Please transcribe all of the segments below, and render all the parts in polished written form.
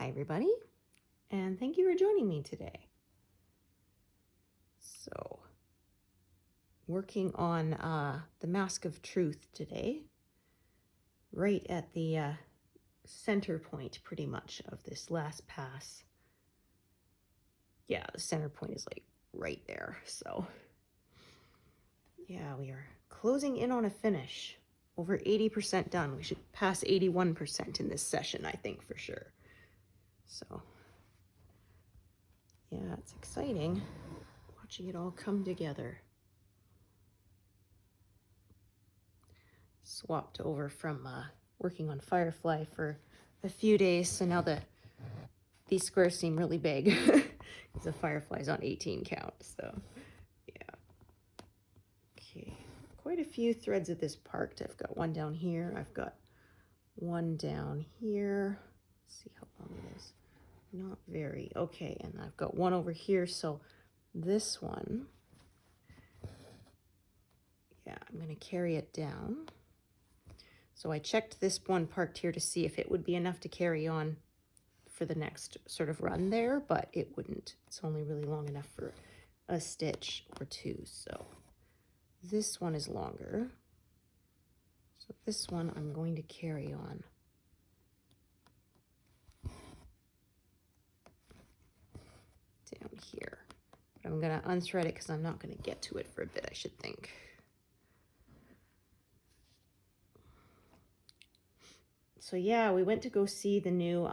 Hi everybody, and thank you for joining me today. So, working on the Mask of Truth today, right at the center point pretty much of this last pass. Yeah, the center point is like right there, so yeah, we are closing in on a finish. Over 80% done. We should pass 81% in this session, I think, for sure. So, yeah, it's exciting watching it all come together. Swapped over from working on Firefly for a few days, so now these squares seem really big because the Firefly's on 18 count, so yeah. Okay, quite a few threads of this parked. I've got one down here, I've got one down here. Let's see how long it is. Not very. Okay, and I've got one over here, so this one, yeah, I'm going to carry it down. So I checked this one parked here to see if it would be enough to carry on for the next sort of run there, but it wouldn't. It's only really long enough for a stitch or two. So this one is longer. So this one I'm going to carry on. Down here. But I'm going to unthread it because I'm not going to get to it for a bit, I should think. So yeah, we went to go see the new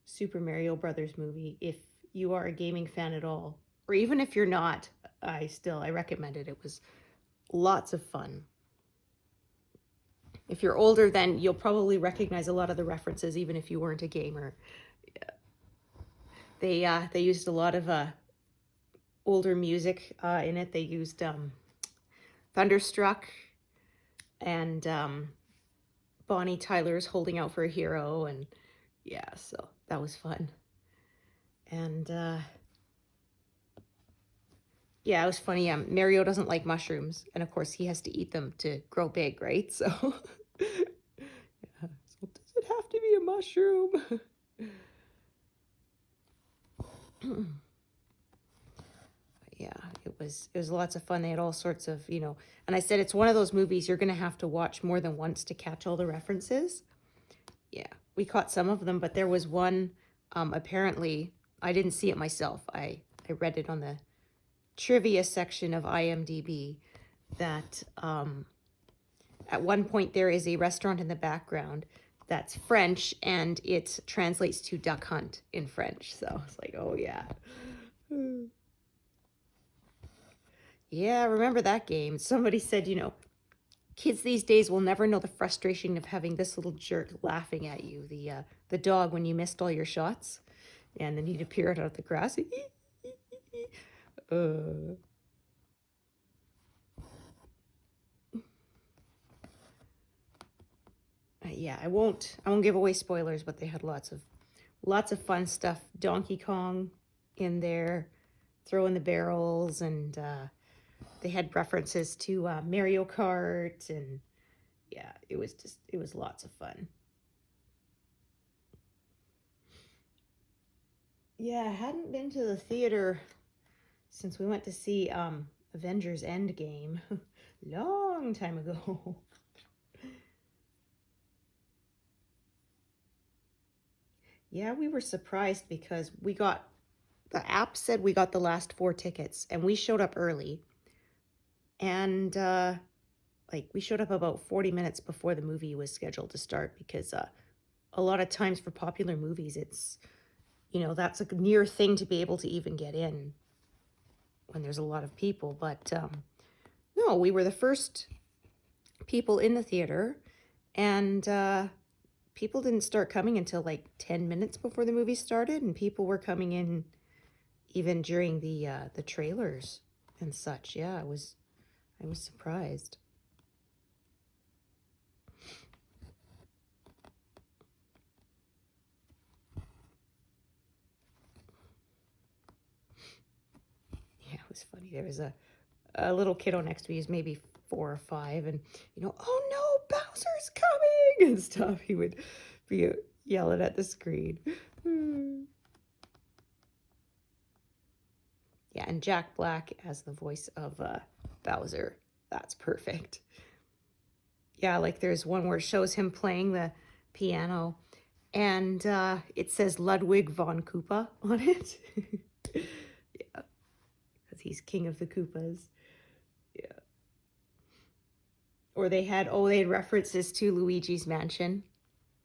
Super Mario Brothers movie. If you are a gaming fan at all, or even if you're not, I recommend it. It was lots of fun. If you're older, then you'll probably recognize a lot of the references, even if you weren't a gamer. Yeah. They used a lot of older music in it. They used Thunderstruck and Bonnie Tyler's Holding Out for a Hero, and yeah, so that was fun. And yeah, it was funny. Mario doesn't like mushrooms, and of course he has to eat them to grow big, right? So, yeah. So does it have to be a mushroom? Yeah, it was lots of fun. They had all sorts of, and I said it's one of those movies you're gonna have to watch more than once to catch all the references. Yeah, we caught some of them, but there was one, apparently, I didn't see it myself. I read it on the trivia section of IMDb that at one point there is a restaurant in the background that's French, and it translates to duck hunt in French. So it's like, oh yeah. Yeah, remember that game. Somebody said, kids these days will never know the frustration of having this little jerk laughing at you, the dog, when you missed all your shots, and then he'd appear out of the grass. Yeah, I won't give away spoilers, but they had lots of fun stuff. Donkey Kong in there, throwing the barrels, and they had references to Mario Kart, and yeah, it was lots of fun. Yeah, I hadn't been to the theater since we went to see Avengers Endgame long time ago. Yeah, we were surprised because the app said we got the last 4 tickets, and we showed up early. And we showed up about 40 minutes before the movie was scheduled to start, because a lot of times for popular movies, it's, that's a near thing to be able to even get in when there's a lot of people. But no, we were the first people in the theater, and people didn't start coming until like 10 minutes before the movie started, and people were coming in even during the trailers and such. Yeah, I was surprised. Yeah, it was funny. There was a little kiddo next to me. He's maybe 4 or 5, and oh no, Bowser's coming and stuff. He would be yelling at the screen. Yeah, and Jack Black as the voice of Bowser. That's perfect. Yeah, like there's one where it shows him playing the piano, and it says Ludwig von Koopa on it. Yeah, because he's king of the Koopas. Yeah. Or they had references to Luigi's Mansion.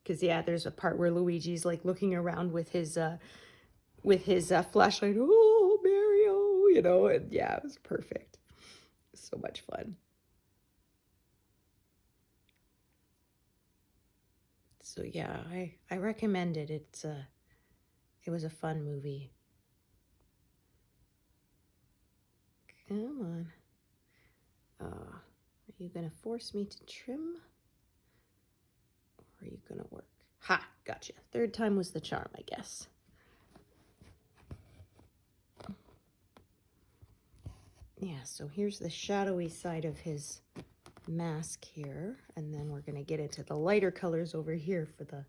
Because yeah, there's a part where Luigi's like looking around with his flashlight. Oh, Mario, you know, and yeah, it was perfect. So much fun. So yeah, I recommend it. It was a fun movie. Come on. Are you gonna force me to trim? Or are you gonna work? Ha! Gotcha. Third time was the charm, I guess. Yeah, so here's the shadowy side of his mask here, and then we're gonna get into the lighter colors over here for the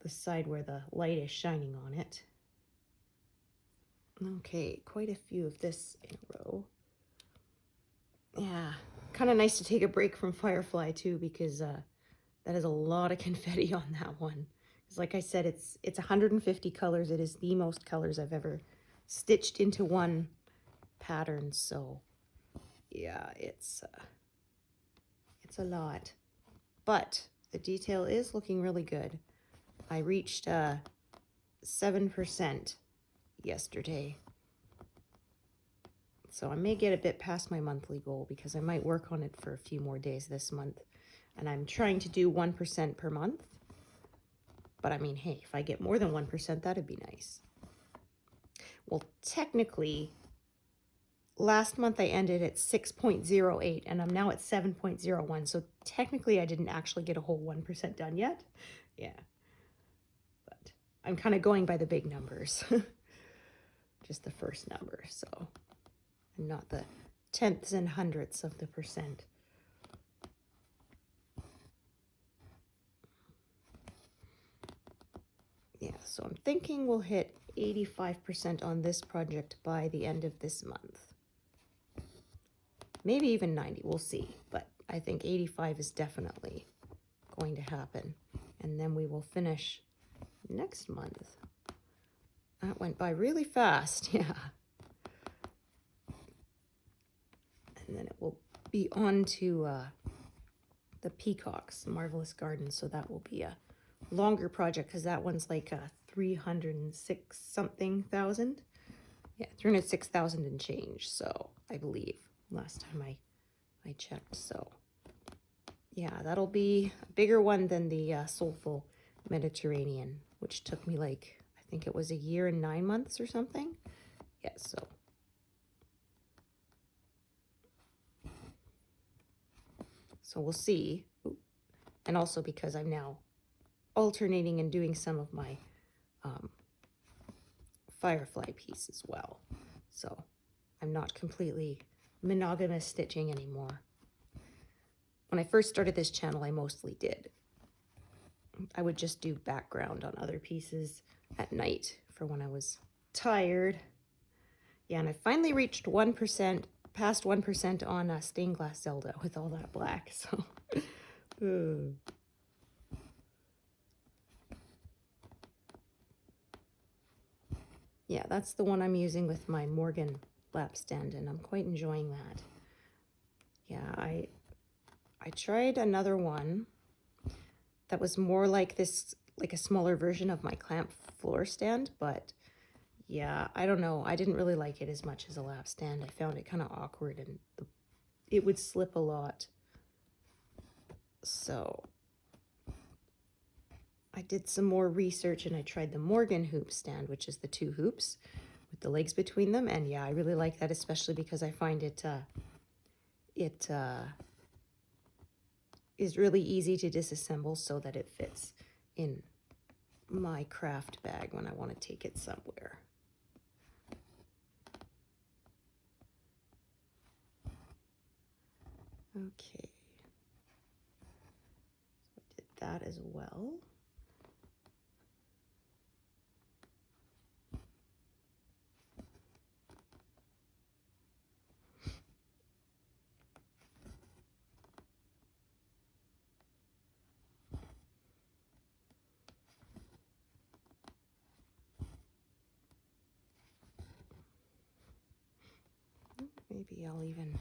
side where the light is shining on it. Okay, quite a few of this in a row. Yeah, kind of nice to take a break from Firefly too, because that is a lot of confetti on that one. Because like I said, it's 150 colors. It is the most colors I've ever stitched into one pattern. So yeah, it's a lot. But the detail is looking really good. I reached 7% yesterday. So I may get a bit past my monthly goal because I might work on it for a few more days this month. And I'm trying to do 1% per month. But I mean, hey, if I get more than 1%, that'd be nice. Well, technically, last month I ended at 6.08 and I'm now at 7.01. So technically I didn't actually get a whole 1% done yet. Yeah. But I'm kind of going by the big numbers. Just the first number, so and not the tenths and hundredths of the percent. Yeah, so I'm thinking we'll hit 85% on this project by the end of this month. Maybe even 90, we'll see. But I think 85 is definitely going to happen. And then we will finish next month. That went by really fast, yeah. And then it will be on to the Peacocks, Marvelous Garden. So that will be a longer project because that one's like 306 something thousand. Yeah, 306,000 and change. So I believe last time I checked. So yeah, that'll be a bigger one than the Soulful Mediterranean, which took me like, I think it was 1 year and 9 months or something. Yeah, so we'll see. Ooh. And also because I'm now alternating and doing some of my Firefly piece as well. So I'm not completely monogamous stitching anymore. When I first started this channel, I mostly did. I would just do background on other pieces at night for when I was tired. Yeah, and I finally reached 1%, past 1% on Stained Glass Zelda with all that black, so. Yeah, that's the one I'm using with my Morgan lap stand, and I'm quite enjoying that. Yeah, I tried another one that was more like this, like a smaller version of my clamp floor stand, but yeah, I don't know. I didn't really like it as much as a lap stand. I found it kind of awkward and it would slip a lot. So I did some more research and I tried the Morgan hoop stand, which is the 2 hoops with the legs between them. And yeah, I really like that, especially because I find it is really easy to disassemble so that it fits in my craft bag when I want to take it somewhere. Okay, so I did that as well. see,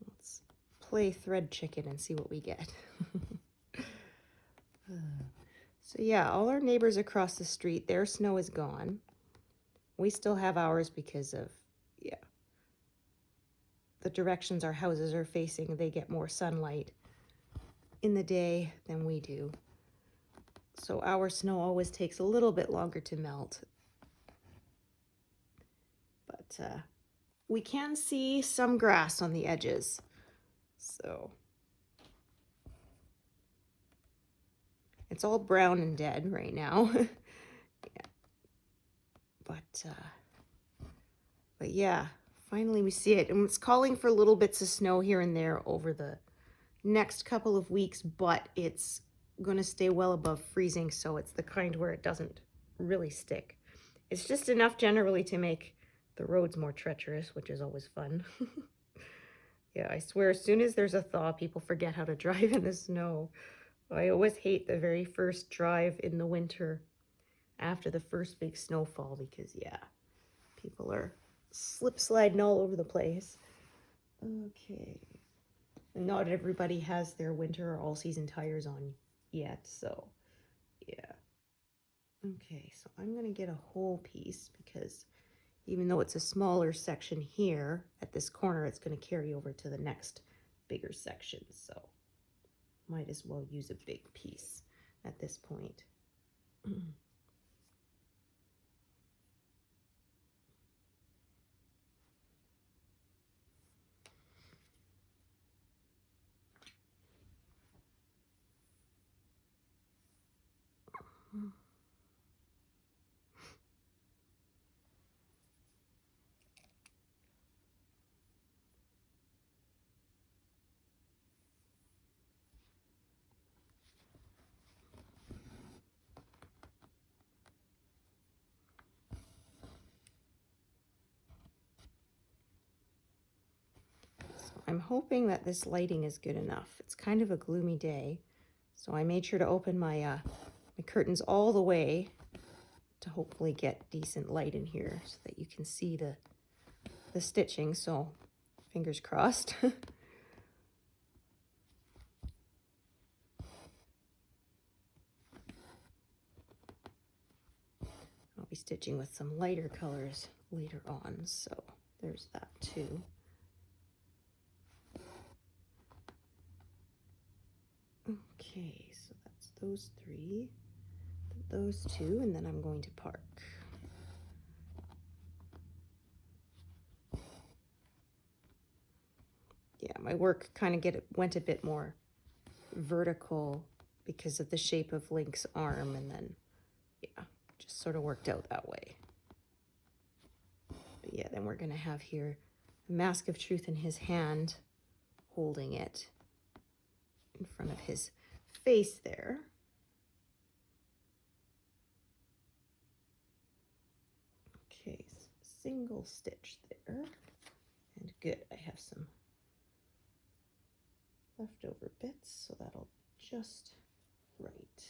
let's play thread chicken and see what we get. So yeah, all our neighbors across the street, their snow is gone. We still have ours because of, yeah, the directions our houses are facing. They get more sunlight in the day than we do. So our snow always takes a little bit longer to melt. But we can see some grass on the edges. So it's all brown and dead right now. Yeah. But yeah, finally we see it. And it's calling for little bits of snow here and there over the next couple of weeks, but it's going to stay well above freezing, so it's the kind where it doesn't really stick. It's just enough generally to make the roads more treacherous, which is always fun. Yeah, I swear, as soon as there's a thaw, people forget how to drive in the snow. I always hate the very first drive in the winter after the first big snowfall because, yeah, people are slip sliding all over the place. Okay. And not everybody has their winter or all-season tires on yet, so yeah. Okay, so I'm going to get a whole piece because even though it's a smaller section here at this corner, it's going to carry over to the next bigger section, so might as well use a big piece at this point. I'm hoping that this lighting is good enough. It's kind of a gloomy day, so I made sure to open my my curtains all the way to hopefully get decent light in here so that you can see the stitching, so fingers crossed. I'll be stitching with some lighter colors later on, so there's that too. Okay, so that's those three, those two, and then I'm going to park. Yeah, my work kind of went a bit more vertical because of the shape of Link's arm, and then, yeah, just sort of worked out that way. But yeah, then we're going to have here the Mask of Truth in his hand, holding it in front of his face there. Okay, so single stitch there. And good, I have some leftover bits, so that'll just right.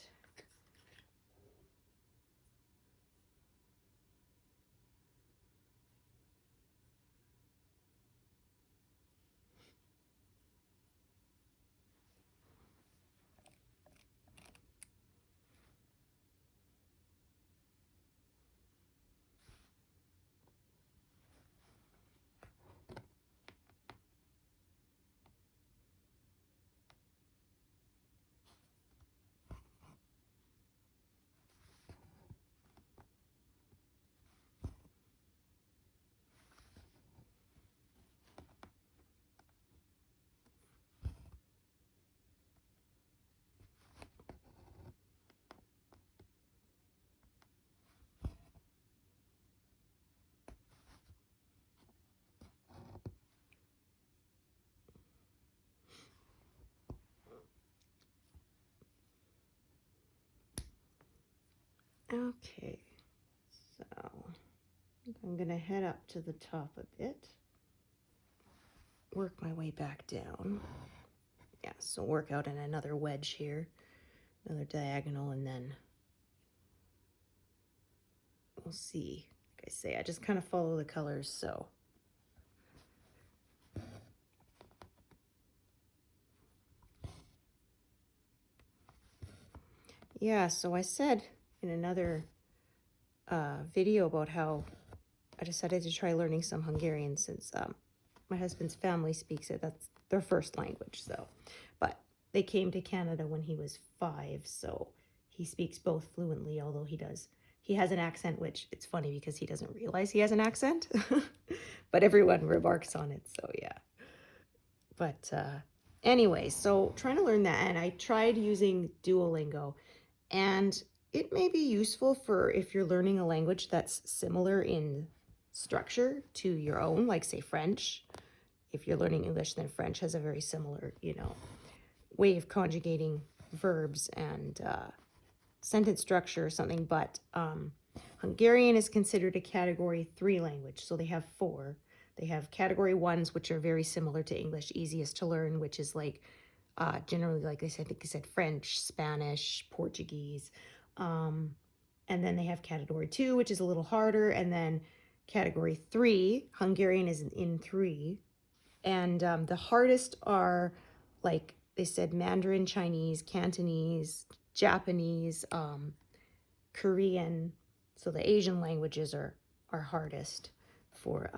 Okay, so I'm going to head up to the top a bit, work my way back down. Yeah, so work out in another wedge here, another diagonal, and then we'll see. Like I say, I just kind of follow the colors, so yeah, so I said in another video about how I decided to try learning some Hungarian since my husband's family speaks it. That's their first language. So, but they came to Canada when he was 5, so he speaks both fluently. Although he has an accent, which it's funny because he doesn't realize he has an accent, but everyone remarks on it. So yeah. But anyway, so trying to learn that, and I tried using Duolingo, and it may be useful for if you're learning a language that's similar in structure to your own, like say French. If you're learning English, then French has a very similar, way of conjugating verbs and sentence structure or something. But Hungarian is considered a category 3 language, so they have 4. They have category 1s, which are very similar to English, easiest to learn, which is like generally, like I think I said, French, Spanish, Portuguese. And then they have category 2, which is a little harder. And then category 3, Hungarian is in 3. And the hardest are, like they said, Mandarin, Chinese, Cantonese, Japanese, Korean. So the Asian languages are hardest for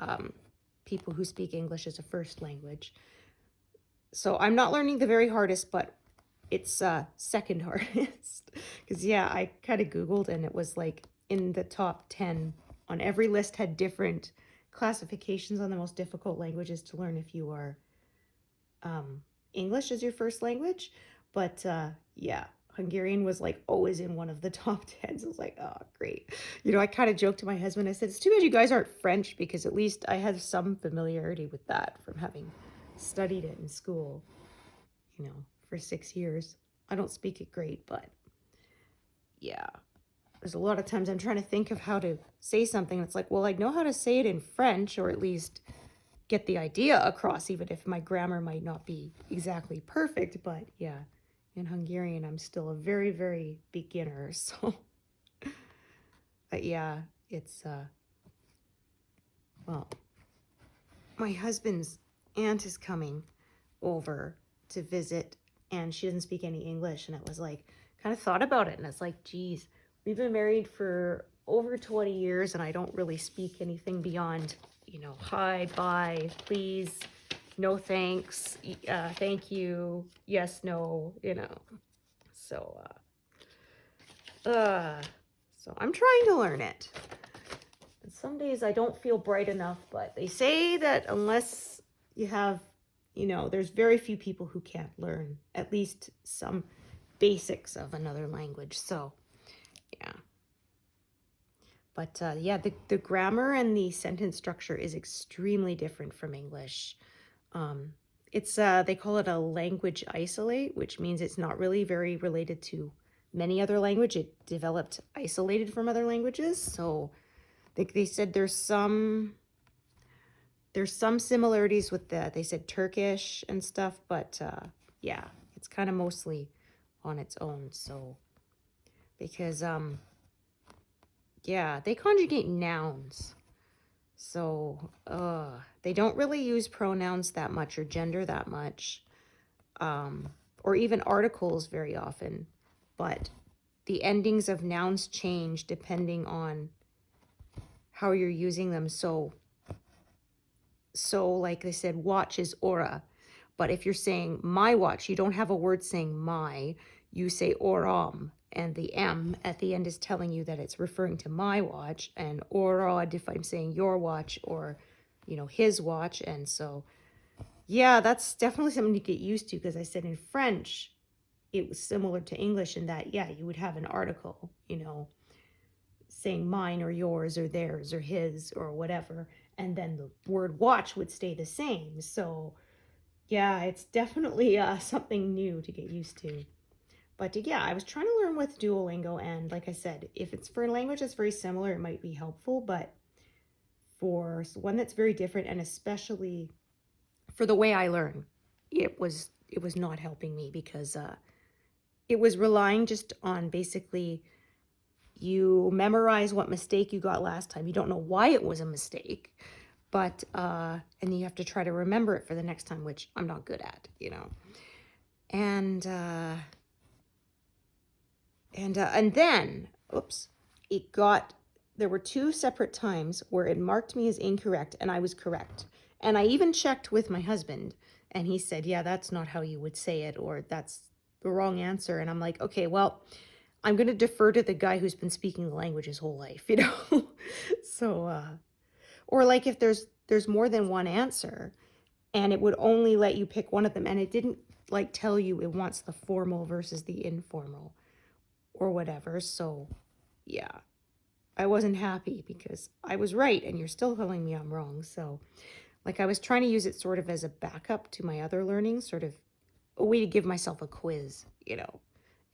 people who speak English as a first language. So I'm not learning the very hardest, but it's second hardest. Because yeah, I kind of Googled and it was like in the top 10 on every list had different classifications on the most difficult languages to learn if you are English as your first language. But yeah, Hungarian was like always in one of the top 10s. I was like, oh, great. I kind of joked to my husband. I said, it's too bad you guys aren't French, because at least I have some familiarity with that from having studied it in school, for 6 years. I don't speak it great, but yeah. There's a lot of times I'm trying to think of how to say something. It's like, well, I know how to say it in French, or at least get the idea across, even if my grammar might not be exactly perfect. But yeah, in Hungarian, I'm still a very, very beginner. So, but yeah, it's, well, my husband's aunt is coming over to visit, and she doesn't speak any English. And it was like, kind of thought about it, and it's like, geez, we've been married for over 20 years, and I don't really speak anything beyond, hi, bye, please, no thanks, thank you, yes, no, So, so I'm trying to learn it. And some days I don't feel bright enough, but they say that unless you have, there's very few people who can't learn at least some basics of another language. So, yeah. But yeah, the grammar and the sentence structure is extremely different from English. It's they call it a language isolate, which means it's not really very related to many other language. It developed isolated from other languages. So they said there's some similarities with they said Turkish and stuff, but yeah, it's kind of mostly on its own. So because yeah, they conjugate nouns. So they don't really use pronouns that much or gender that much, or even articles very often. But the endings of nouns change depending on how you're using them. So like they said, watch is ora. But if you're saying my watch, you don't have a word saying my, you say oram. And the M at the end is telling you that it's referring to my watch, and orod if I'm saying your watch, or, his watch. And so, yeah, that's definitely something to get used to, because I said in French, it was similar to English in that, yeah, you would have an article, saying mine or yours or theirs or his or whatever. And then the word watch would stay the same. So, yeah, it's definitely something new to get used to. But yeah, I was trying to learn with Duolingo, and like I said, if it's for a language that's very similar, it might be helpful, but for one that's very different, and especially for the way I learn, it was not helping me, because it was relying just on basically you memorize what mistake you got last time. You don't know why it was a mistake, but and you have to try to remember it for the next time, which I'm not good at, And And then, oops, there were 2 separate times where it marked me as incorrect and I was correct. And I even checked with my husband and he said, yeah, that's not how you would say it, or that's the wrong answer. And I'm like, okay, well, I'm going to defer to the guy who's been speaking the language his whole life, you know? So, or like if there's more than one answer and it would only let you pick one of them and it didn't like tell you it wants the formal versus the informal or whatever. So yeah, I wasn't happy because I was right and you're still telling me I'm wrong. So like I was trying to use it sort of as a backup to my other learning, sort of a way to give myself a quiz, you know,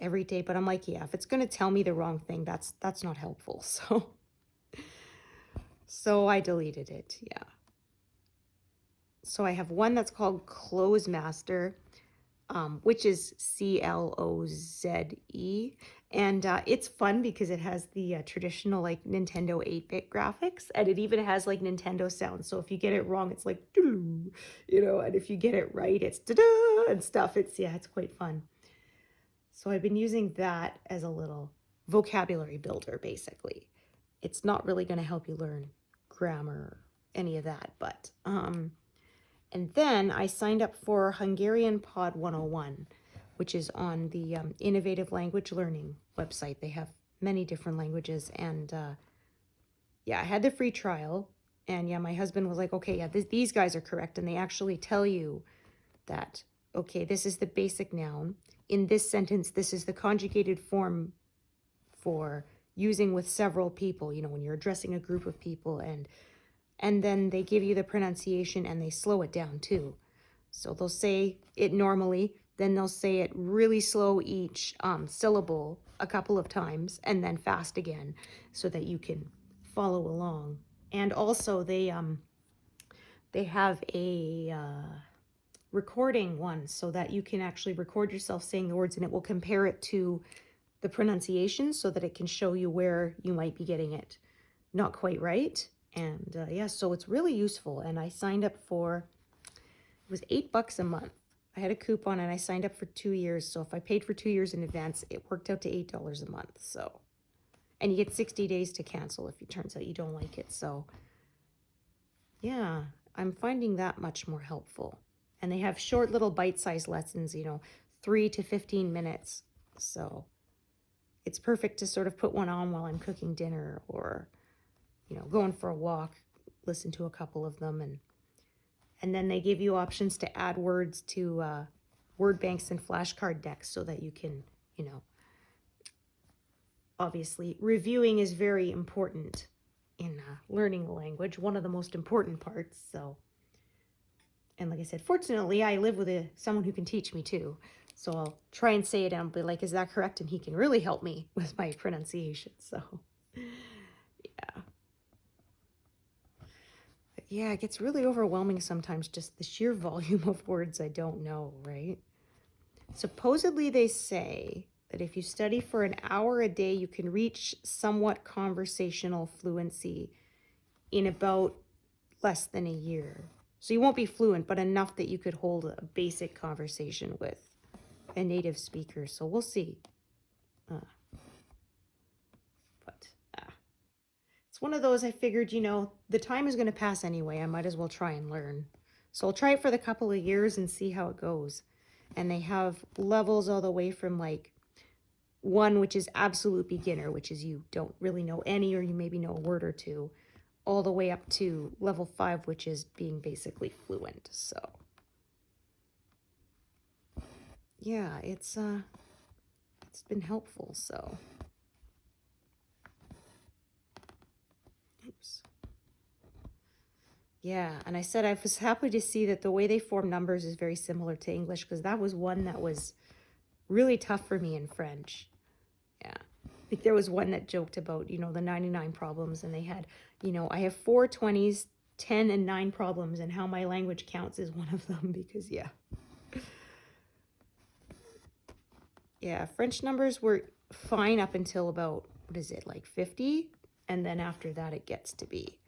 every day. But I'm like, yeah, if it's going to tell me the wrong thing, that's not helpful. So I deleted it. Yeah. So I have one that's called Close Master, which is CLOZE. And it's fun because it has the traditional like Nintendo 8-bit graphics, and it even has like Nintendo sounds. So if you get it wrong, it's like, you know, and if you get it right, it's da-da and stuff. It's quite fun. So I've been using that as a little vocabulary builder, basically. It's not really going to help you learn grammar or any of that, but and then I signed up for Hungarian Pod 101, which is on the Innovative Language Learning website. They have many different languages. And yeah, I had the free trial. And yeah, my husband was like, okay, yeah, these guys are correct. And they actually tell you that, okay, this is the basic noun. In this sentence, this is the conjugated form for using with several people, you know, when you're addressing a group of people. And then they give you the pronunciation and they slow it down too. So they'll say it normally, then they'll say it really slow each syllable a couple of times and then fast again so that you can follow along. And also they have a recording one so that you can actually record yourself saying the words and it will compare it to the pronunciation so that it can show you where you might be getting it not quite right. And yeah, so it's really useful. And I signed up for, it was $8 a month. I had a coupon and I signed up for 2 years. So if I paid for 2 years in advance, it worked out to $8 a month. So, and you get 60 days to cancel if it turns out you don't like it. So yeah, I'm finding that much more helpful. And they have short little bite-sized lessons, you know, 3 to 15 minutes. So it's perfect to sort of put one on while I'm cooking dinner or, you know, going for a walk, listen to a couple of them. And then they give you options to add words to word banks and flashcard decks so that you can, you know, obviously reviewing is very important in learning a language, one of the most important parts. So, and like I said, fortunately, I live with someone who can teach me too. So I'll try and say it and I'll be like, is that correct? And he can really help me with my pronunciation. So, yeah. But yeah, it gets really overwhelming sometimes, just the sheer volume of words I don't know, right? Supposedly they say that if you study for an hour a day, you can reach somewhat conversational fluency in about less than a year. So you won't be fluent, but enough that you could hold a basic conversation with a native speaker. So we'll see. It's one of those I figured, you know, the time is going to pass anyway. I might as well try and learn. So I'll try it for the couple of years and see how it goes. And they have levels all the way from like 1, which is absolute beginner, which is you don't really know any or you maybe know a word or two, all the way up to level 5, which is being basically fluent. So yeah, it's been helpful. So oops. Yeah, and I said I was happy to see that the way they form numbers is very similar to English, because that was one that was really tough for me in French. Yeah. I think there was one that joked about, you know, the 99 problems, and they had, you know, I have 4 20s, 10 and 9 problems, and how my language counts is one of them, because yeah. Yeah, French numbers were fine up until about, what is it, like 50? And then after that it gets to be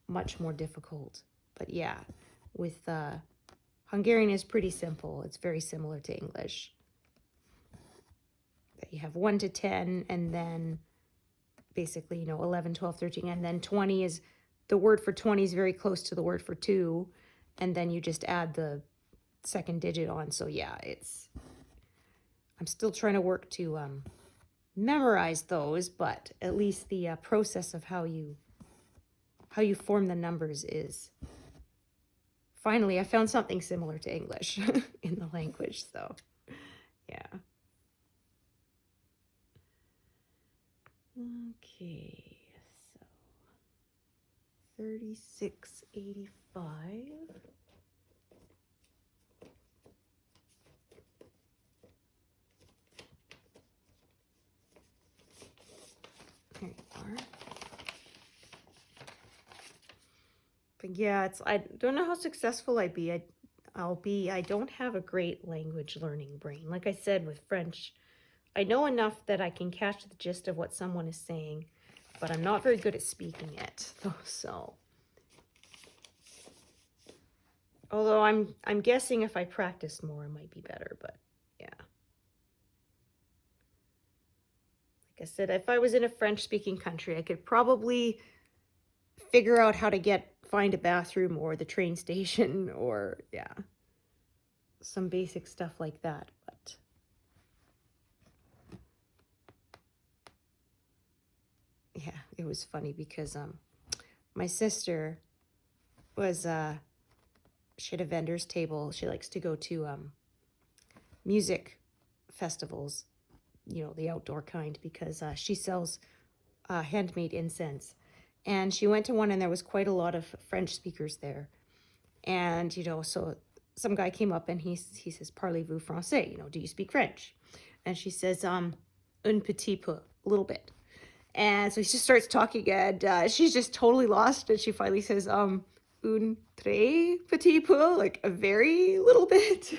much more difficult. But yeah, with Hungarian is pretty simple. It's very similar to English. you have 1 to 10, and then basically, 11, 12, 13, and then 20 is, the word for 20 is very close to the word for 2, and then you just add the second digit on. So yeah, I'm still trying to work to memorize those, but at least the process of how you form the numbers is, finally I found something similar to English in the language. So yeah. Okay, so 3685. There you are. But yeah, I don't know how successful I'll be. I don't have a great language learning brain. Like I said with French, I know enough that I can catch the gist of what someone is saying, but I'm not very good at speaking it. So, although I'm guessing if I practiced more, it might be better. But yeah, like I said, if I was in a French-speaking country, I could probably figure out how to find a bathroom or the train station, or yeah, some basic stuff like that. But yeah, it was funny because my sister was she had a vendor's table. She likes to go to music festivals, the outdoor kind, because she sells handmade incense. And she went to one, and there was quite a lot of French speakers there. And, so some guy came up and he says, "Parlez-vous français? Do you speak French?" And she says, "Un petit peu," a little bit. And so he just starts talking, and she's just totally lost. And she finally says, "Un très petit peu," like a very little bit.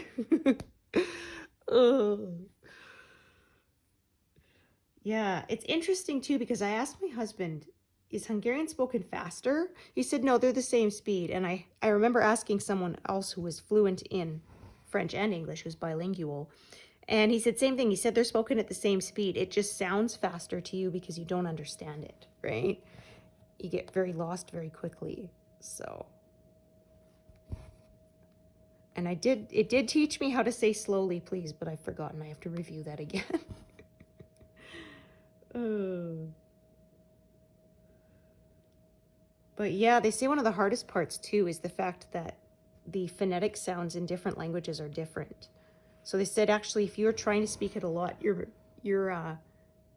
Yeah, it's interesting too, because I asked my husband, is Hungarian spoken faster? He said, no, they're the same speed. And I remember asking someone else who was fluent in French and English, who's bilingual, and he said same thing. He said they're spoken at the same speed. It just sounds faster to you because you don't understand it, right? You get very lost very quickly. So, and it did teach me how to say slowly, please, but I've forgotten. I have to review that again. But yeah, they say one of the hardest parts too is the fact that the phonetic sounds in different languages are different. So they said actually, if you're trying to speak it a lot, your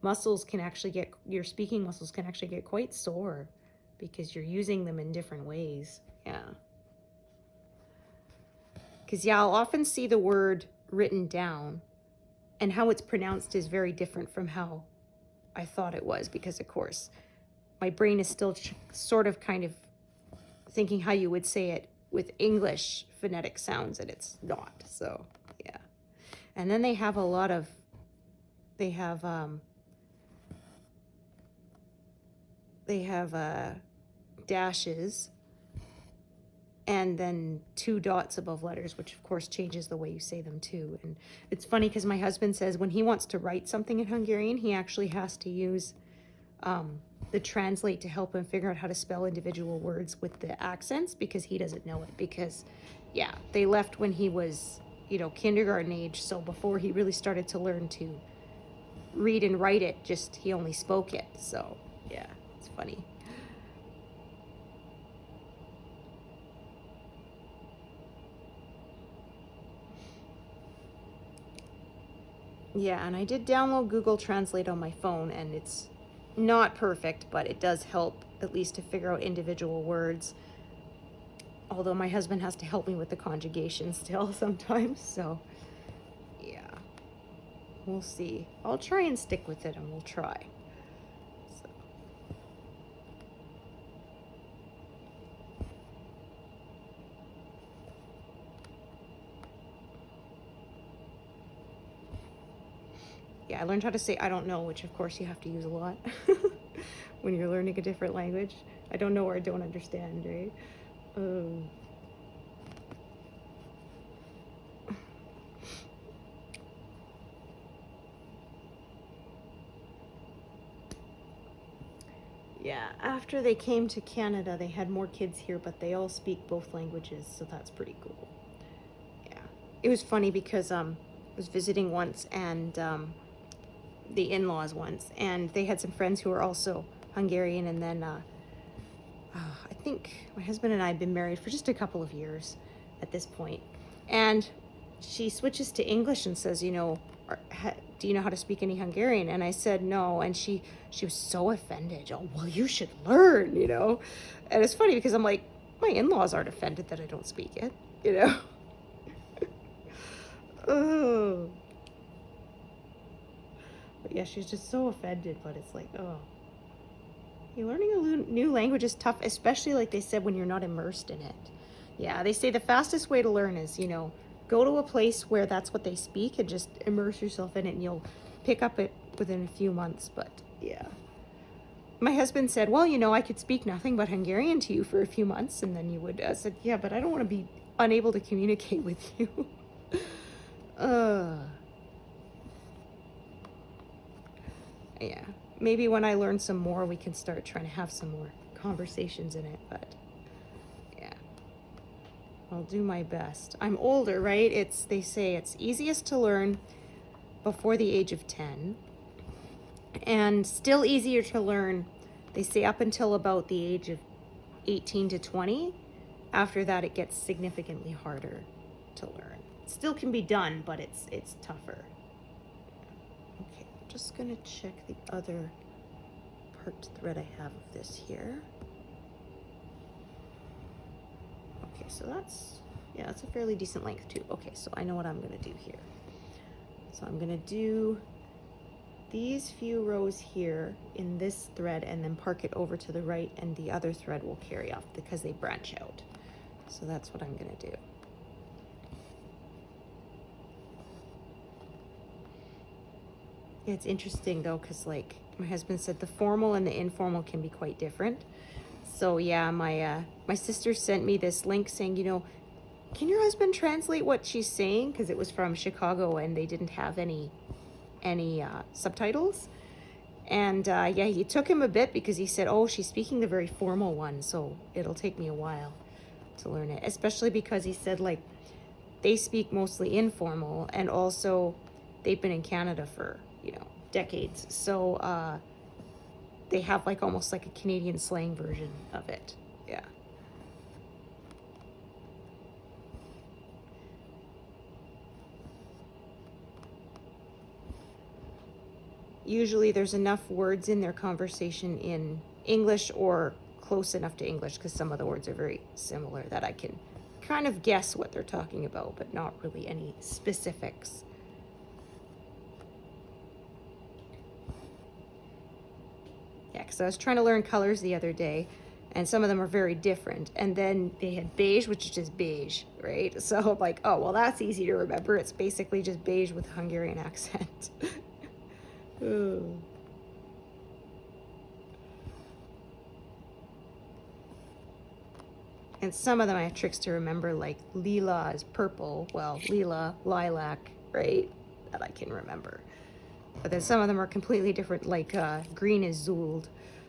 muscles can actually your speaking muscles can actually get quite sore because you're using them in different ways. Yeah. Because yeah, I'll often see the word written down, and how it's pronounced is very different from how I thought it was, because of course my brain is still sort of kind of thinking how you would say it with English phonetic sounds, and it's not. So yeah. And then they have dashes and then 2 dots above letters, which of course changes the way you say them too. And it's funny because my husband says when he wants to write something in Hungarian, he actually has to use the translate to help him figure out how to spell individual words with the accents, because he doesn't know it. Because yeah, they left when he was kindergarten age, so before he really started to learn to read and write it, just he only spoke it. So yeah, it's funny. Yeah, and I did download Google Translate on my phone, and it's not perfect, but it does help at least to figure out individual words. Although my husband has to help me with the conjugation still sometimes, so yeah. We'll see. I'll try and stick with it, and we'll try. So. Yeah, I learned how to say "I don't know," which of course you have to use a lot when you're learning a different language. I don't know or I don't understand, right? Yeah, after they came to Canada, they had more kids here, but they all speak both languages, so that's pretty cool. Yeah. It was funny because I was visiting once and the in-laws once, and they had some friends who were also Hungarian, and then I think my husband and I had been married for just a couple of years at this point. And she switches to English and says, do you know how to speak any Hungarian? And I said, no. And she was so offended. Oh, well, you should learn. And it's funny because I'm like, my in-laws aren't offended that I don't speak it. Oh. But yeah, she's just so offended, but it's like, oh. Learning a new language is tough, especially like they said when you're not immersed in it. Yeah, they say the fastest way to learn is, go to a place where that's what they speak and just immerse yourself in it and you'll pick up it within a few months. But yeah. My husband said, well, I could speak nothing but Hungarian to you for a few months and then you would. I said, yeah, but I don't want to be unable to communicate with you. Yeah. Maybe when I learn some more, we can start trying to have some more conversations in it, but yeah. I'll do my best. I'm older, right? They say it's easiest to learn before the age of 10 and still easier to learn, they say, up until about the age of 18 to 20. After that, it gets significantly harder to learn. It still can be done, but it's tougher. Okay, I'm just gonna check the other part thread I have of this here. Okay, so that's a fairly decent length too. Okay, so I know what I'm gonna do here. So I'm gonna do these few rows here in this thread and then park it over to the right, and the other thread will carry off because they branch out. So that's what I'm gonna do. It's interesting though, because like my husband said, the formal and the informal can be quite different. So yeah, my sister sent me this link saying, can your husband translate what she's saying? Because it was from Chicago and they didn't have any subtitles. And yeah, it took him a bit because he said, oh, she's speaking the very formal one, so it'll take me a while to learn it. Especially because he said, like, they speak mostly informal, and also they've been in Canada for, decades. So they have like almost like a Canadian slang version of it. Yeah. Usually there's enough words in their conversation in English or close enough to English, because some of the words are very similar, that I can kind of guess what they're talking about, but not really any specifics. Yeah, because I was trying to learn colors the other day, and some of them are very different. And then they had beige, which is just beige, right? So I'm like, oh, well, that's easy to remember. It's basically just beige with a Hungarian accent. Ooh. And some of them I have tricks to remember, like lila is purple. Well, lila, lilac, right? That I can remember. But then some of them are completely different, like green is zuld.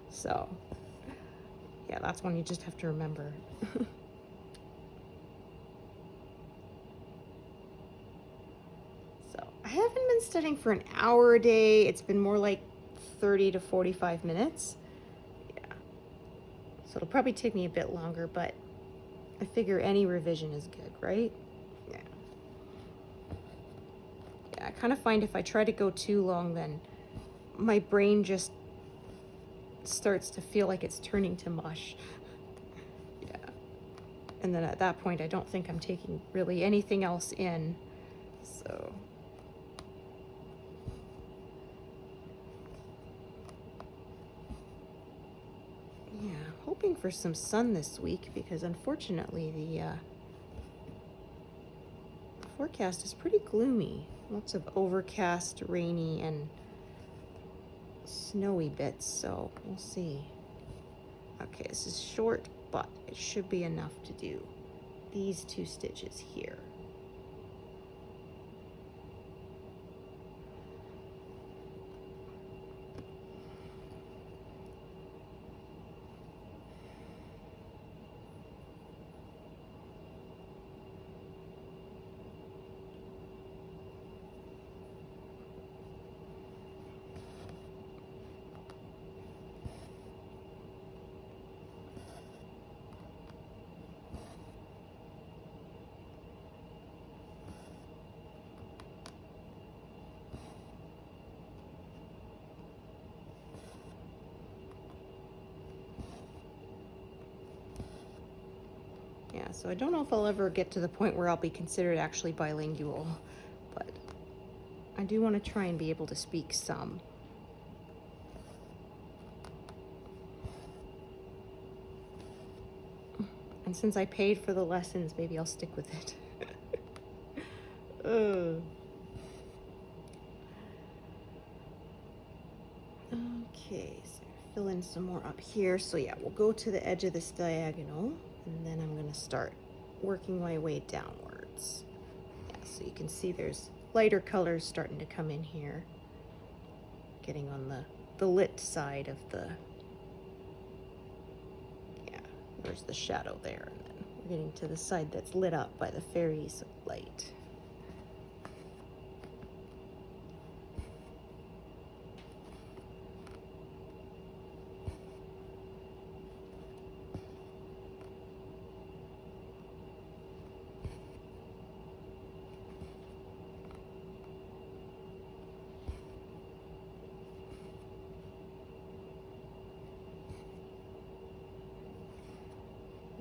So yeah, that's one you just have to remember. So I haven't been studying for an hour a day. It's been more like 30 to 45 minutes. Yeah. So it'll probably take me a bit longer, but I figure any revision is good, right? Yeah. Yeah, I kind of find if I try to go too long, then my brain just starts to feel like it's turning to mush. Yeah. And then at that point, I don't think I'm taking really anything else in. So. Yeah, hoping for some sun this week because unfortunately the forecast is pretty gloomy. Lots of overcast, rainy, and snowy bits, so we'll see. Okay, this is short, but it should be enough to do these 2 stitches here. Yeah, so I don't know if I'll ever get to the point where I'll be considered actually bilingual, but I do want to try and be able to speak some. And since I paid for the lessons, maybe I'll stick with it. Okay, so fill in some more up here. So yeah, we'll go to the edge of this diagonal, and then I'm going to start working my way downwards. Yeah, so you can see there's lighter colors starting to come in here, getting on the lit side of the, yeah, there's the shadow there, and then we're getting to the side that's lit up by the fairies of light.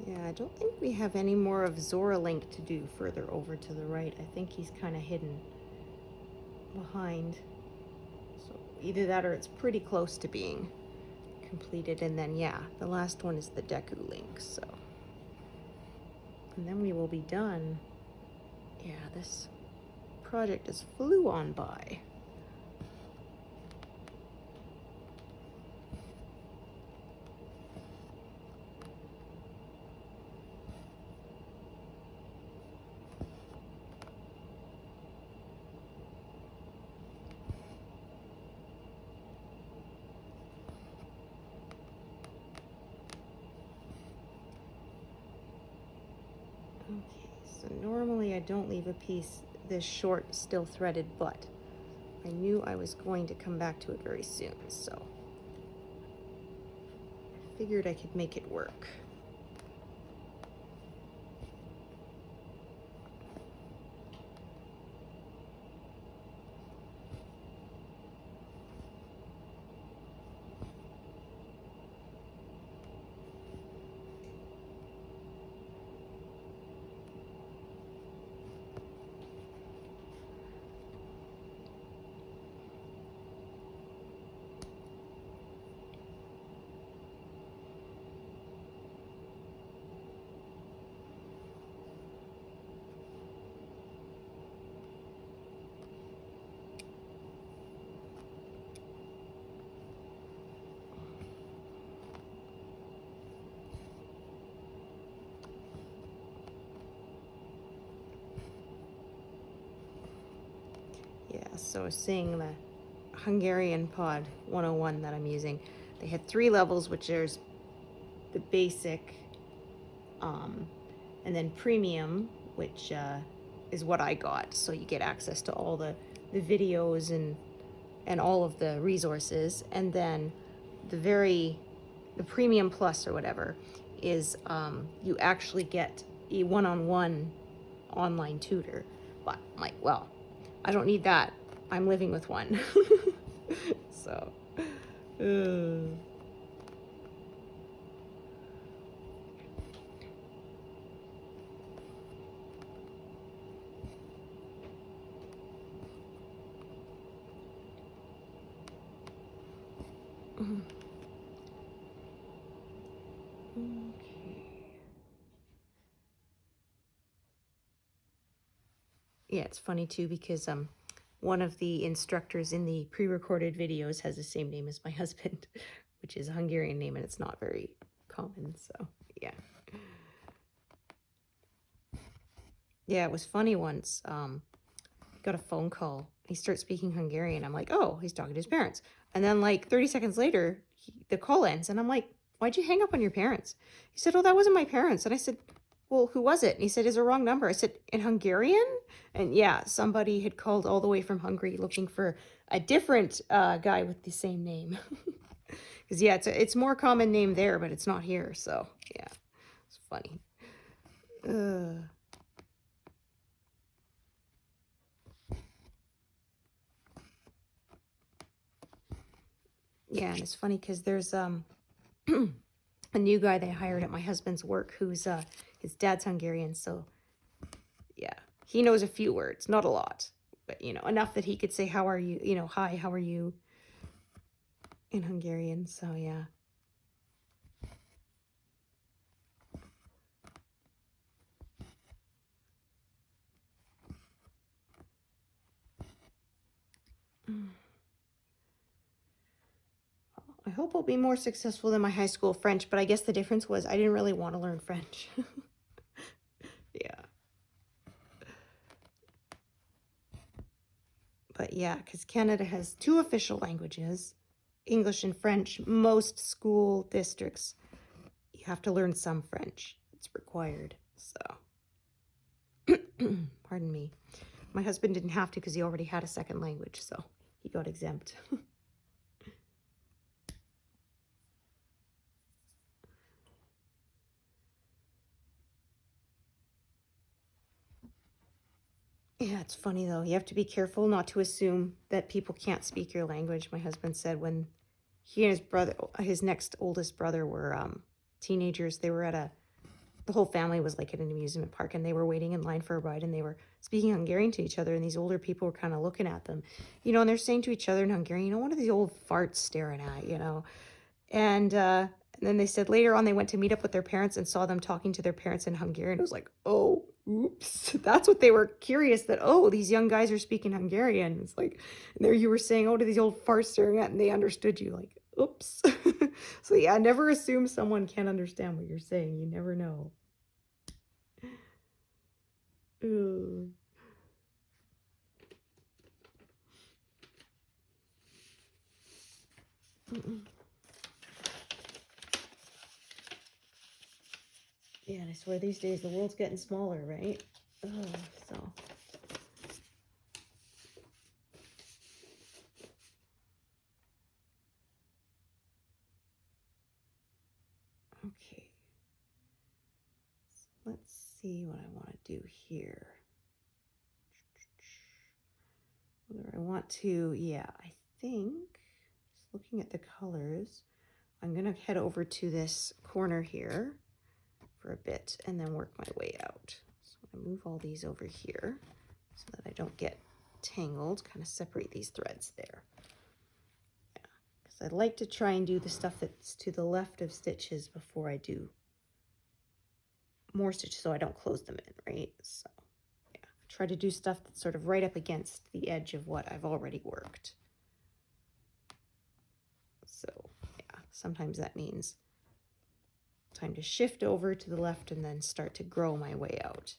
Yeah, I don't think we have any more of Zora Link to do further over to the right. I think he's kind of hidden behind. So either that or it's pretty close to being completed. And then, yeah, the last one is the Deku Link, so. And then we will be done. Yeah, this project just flew on by. Okay, so normally I don't leave a piece this short still threaded, but I knew I was going to come back to it very soon, so I figured I could make it work. Yeah, so seeing the Hungarian Pod 101 that I'm using, they had 3 levels, which there's the basic, and then premium, which is what I got. So you get access to all the videos and all of the resources. And then the premium plus or whatever is you actually get a one-on-one online tutor. But I'm like, well, I don't need that. I'm living with one. So. Okay. Yeah, it's funny too because one of the instructors in the pre-recorded videos has the same name as my husband, which is a Hungarian name and it's not very common, so yeah. Yeah, it was funny once. Got a phone call. He starts speaking Hungarian. I'm like, oh, he's talking to his parents. And then like 30 seconds later, the call ends and I'm like, why'd you hang up on your parents? He said, oh, that wasn't my parents. And I said, well, who was it? And he said, it's a wrong number. I said, in Hungarian? And yeah, somebody had called all the way from Hungary looking for a different guy with the same name. Because yeah, it's more common name there, but it's not here. So yeah, it's funny. Yeah, and it's funny because there's a new guy they hired at my husband's work who's his dad's Hungarian, so yeah, he knows a few words, not a lot, but you know, enough that he could say how are you, you know, hi, how are you in Hungarian. So yeah. I hope I'll be more successful than my high school French, but I guess the difference was I didn't really want to learn French. Yeah. But yeah, because Canada has 2 official languages, English and French. Most school districts, you have to learn some French. It's required. So, pardon me. My husband didn't have to because he already had a second language, so he got exempt. Yeah, it's funny though. You have to be careful not to assume that people can't speak your language. My husband said when he and his brother, his next oldest brother, were teenagers, they were at the whole family was like at an amusement park, and they were waiting in line for a ride, and they were speaking Hungarian to each other, and these older people were kind of looking at them, you know, and they're saying to each other in Hungarian, you know, what are these old farts staring at, you know? And then they said later on they went to meet up with their parents and saw them talking to their parents in Hungarian. It was like, oh, oops. That's what they were curious that, oh, these young guys are speaking Hungarian. It's like, and there you were saying, oh, to these old farts staring at, and they understood you. Like, oops. So yeah, never assume someone can't understand what you're saying. You never know. Ooh. Yeah, and I swear these days the world's getting smaller, right? Oh, so. Okay. So let's see what I want to do here. Whether I want to, yeah, I think, just looking at the colors, I'm going to head over to this corner here for a bit and then work my way out. So I'm going to move all these over here so that I don't get tangled, kind of separate these threads there. Yeah, because I'd like to try and do the stuff that's to the left of stitches before I do more stitches so I don't close them in, right? So yeah, try to do stuff that's sort of right up against the edge of what I've already worked. So yeah, sometimes that means time to shift over to the left and then start to grow my way out.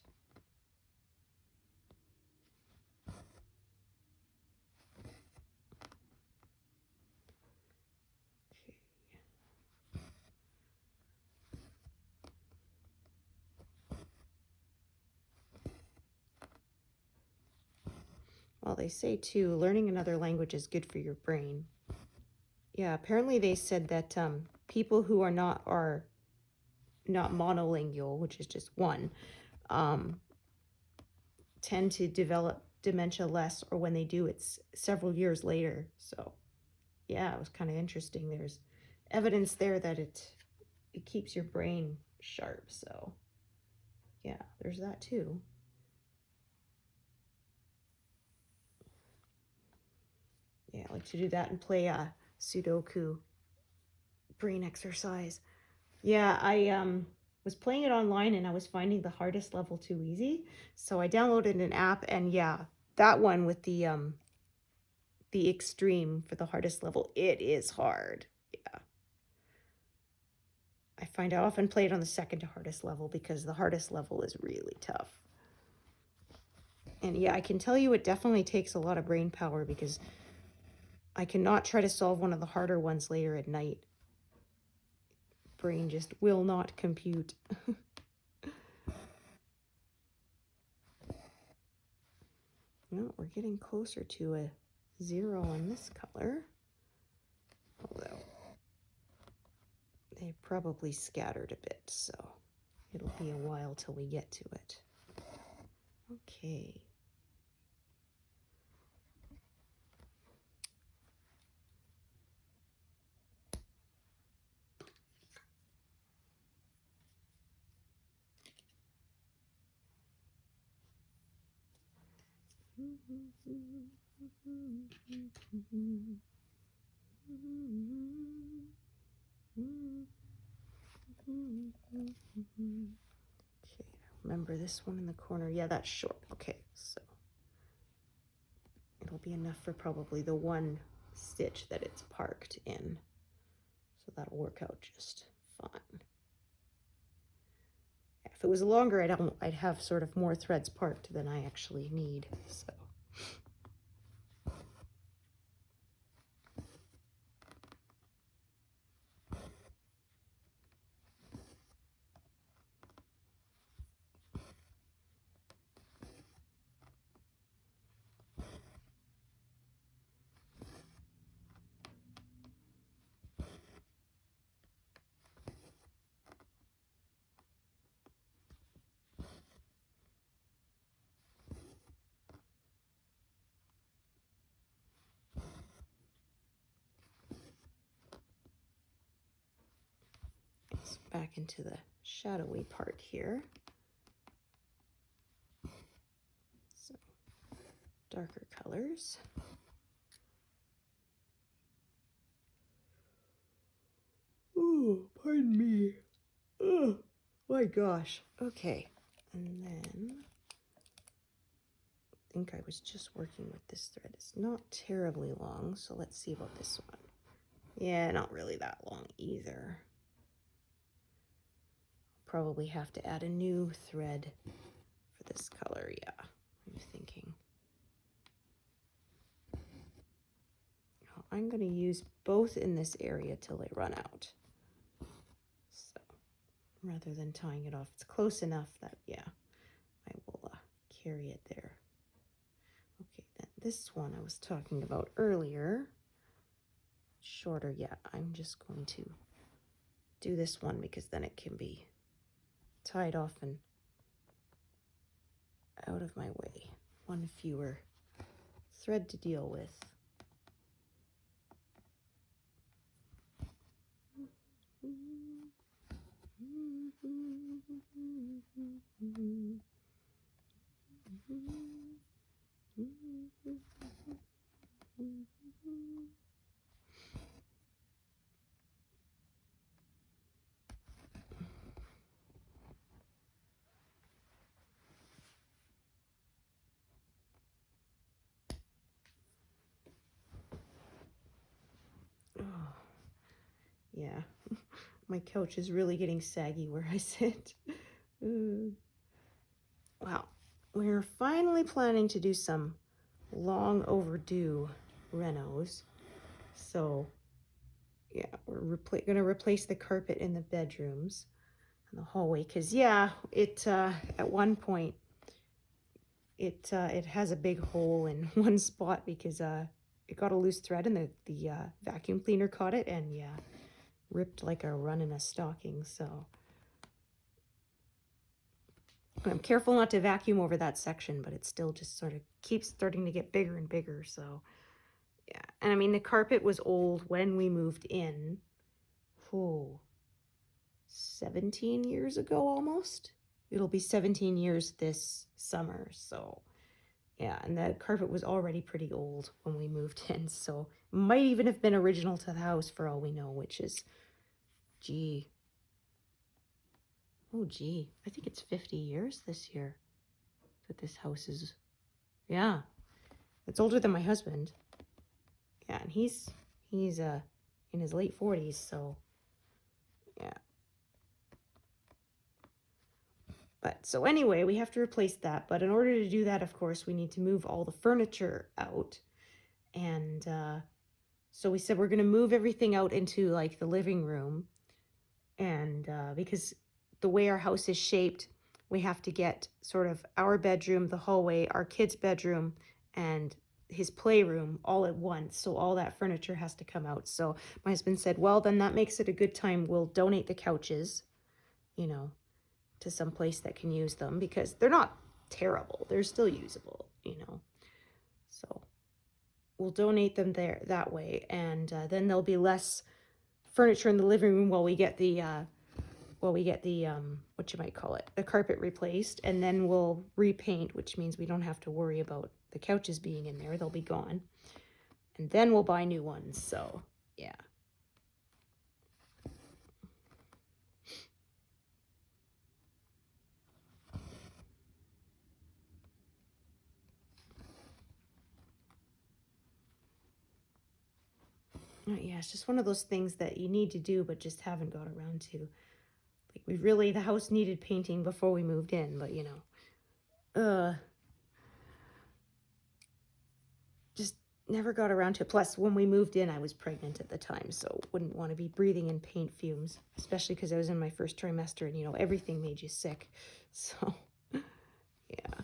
Well, they say too, learning another language is good for your brain. Yeah, apparently they said that people who are not monolingual, which is just one, tend to develop dementia less, or when they do, it's several years later. So yeah, it was kind of interesting. There's evidence there that it keeps your brain sharp. So yeah, there's that too. Yeah, I like to do that and play a Sudoku brain exercise. Yeah, I was playing it online and I was finding the hardest level too easy. So I downloaded an app, and yeah, that one with the extreme for the hardest level, it is hard. Yeah. I find I often play it on the second to hardest level because the hardest level is really tough. And yeah, I can tell you it definitely takes a lot of brain power because I cannot try to solve one of the harder ones later at night. Brain just will not compute. No, we're getting closer to a 0 on this color. Although they probably scattered a bit, so it'll be a while till we get to it. Okay. Remember this one in the corner? Yeah, that's short. Okay, so it'll be enough for probably the one stitch that it's parked in. So that'll work out just fine. If it was longer, I'd have sort of more threads parked than I actually need. So. Back into the shadowy part here. So darker colors. Oh, pardon me. Oh my gosh. Okay. And then I think I was just working with this thread. It's not terribly long, so let's see about this one. Yeah, not really that long either. Probably have to add a new thread for this color. Yeah, I'm thinking. I'm going to use both in this area till they run out. So rather than tying it off, it's close enough that, yeah, I will carry it there. Okay, then this one I was talking about earlier, shorter. Yeah, I'm just going to do this one because then it can be tied off and out of my way. One fewer thread to deal with. Oh, yeah, my couch is really getting saggy where I sit. Wow, we're finally planning to do some long overdue renos. So yeah, we're gonna replace the carpet in the bedrooms and the hallway, because yeah, it at one point it has a big hole in one spot because it got a loose thread and the vacuum cleaner caught it and yeah, ripped like a run in a stocking. So I'm careful not to vacuum over that section, but it still just sort of keeps starting to get bigger and bigger. So yeah, and I mean the carpet was old when we moved in. Oh, 17 years ago almost. It'll be 17 years this summer. So yeah, and the carpet was already pretty old when we moved in, so it might even have been original to the house for all we know, which is, gee. Oh, gee. I think it's 50 years this year that this house is, yeah. It's older than my husband. Yeah, and he's in his late 40s, so yeah. But so anyway, we have to replace that. But in order to do that, of course, we need to move all the furniture out. And so we said we're going to move everything out into like the living room. And because the way our house is shaped, we have to get sort of our bedroom, the hallway, our kid's bedroom, and his playroom all at once. So all that furniture has to come out. So my husband said, well, then that makes it a good time. We'll donate the couches, you know, to some place that can use them, because they're not terrible. They're still usable, you know. So we'll donate them there that way, and then there'll be less furniture in the living room while we get the what you might call it, the carpet replaced, and then we'll repaint, which means we don't have to worry about the couches being in there, they'll be gone. And then we'll buy new ones, so yeah. Yeah, it's just one of those things that you need to do, but just haven't got around to. Like, the house needed painting before we moved in, but you know, just never got around to it. Plus, when we moved in, I was pregnant at the time, so wouldn't want to be breathing in paint fumes, especially because I was in my first trimester, and you know, everything made you sick. So, yeah.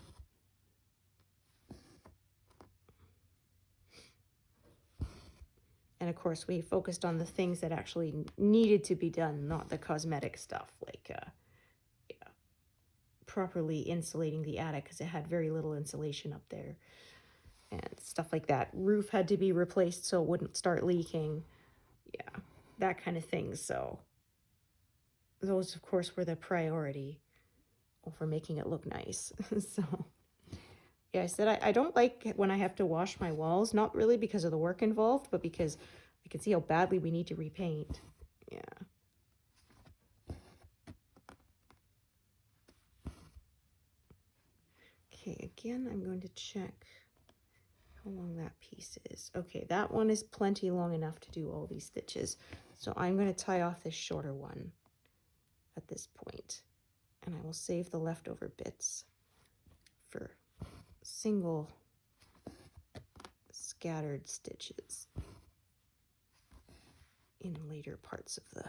And of course, we focused on the things that actually needed to be done, not the cosmetic stuff, like yeah, properly insulating the attic because it had very little insulation up there and stuff like that. Roof had to be replaced so it wouldn't start leaking. Yeah, that kind of thing. So those, of course, were the priority for making it look nice. So yeah, I said I don't like when I have to wash my walls, not really because of the work involved, but because I can see how badly we need to repaint. Yeah. Okay, again, I'm going to check how long that piece is. Okay, that one is plenty long enough to do all these stitches. So I'm going to tie off this shorter one at this point, and I will save the leftover bits for single scattered stitches in later parts of the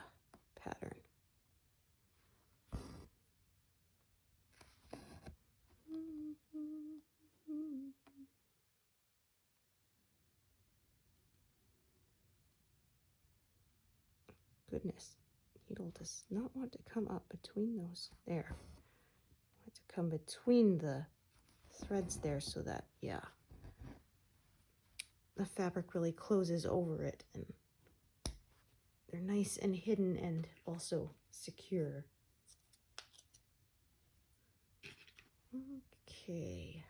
pattern. Goodness, needle does not want to come up between those there. I want to come between the threads there so that, yeah, the fabric really closes over it and they're nice and hidden and also secure. Okay.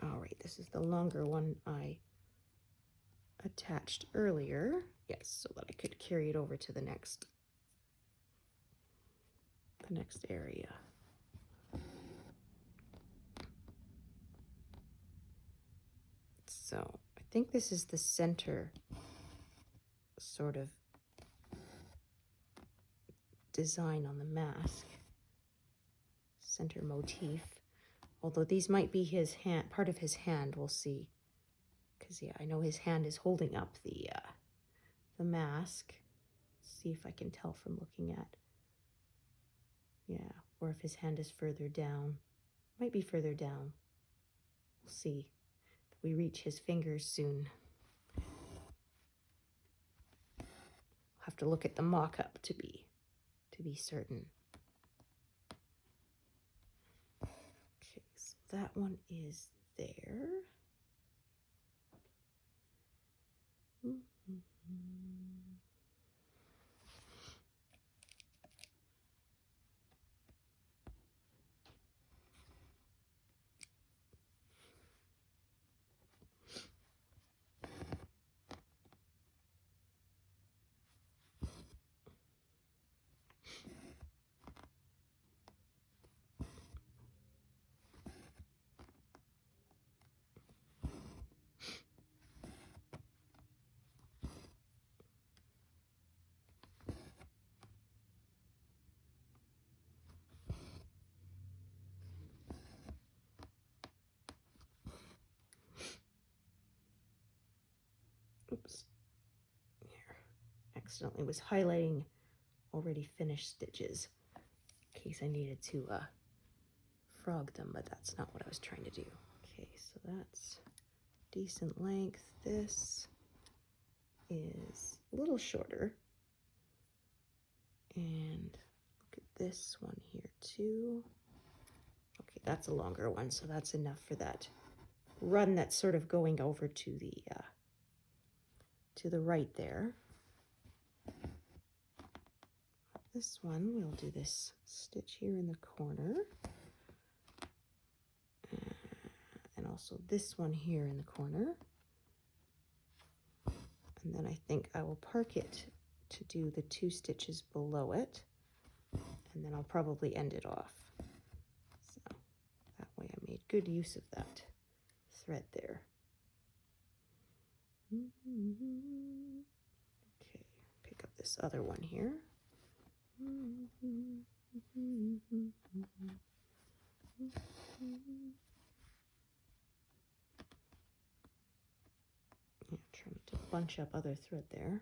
All right, this is the longer one I attached earlier. Yes, so that I could carry it over to the next area. So I think this is the center sort of design on the mask, center motif. Although these might be his hand, part of his hand, we'll see. Because yeah, I know his hand is holding up the mask. Let's see if I can tell from looking at, yeah, or if his hand is further down. Might be further down. We'll see if we reach his fingers soon. I'll have to look at the mock-up to be certain. Okay, so that one is there. Oops, here, accidentally was highlighting already finished stitches in case I needed to frog them, but that's not what I was trying to do. Okay, so that's decent length. This is a little shorter, and look at this one here too. Okay, that's a longer one, so that's enough for that run that's sort of going over to the right there. this one, we'll do this stitch here in the corner. And also this one here in the corner. And then I think I will park it to do the 2 stitches below it. And then I'll probably end it off. So that way I made good use of that thread there. Okay, pick up this other one here. Yeah, trying to bunch up other thread there.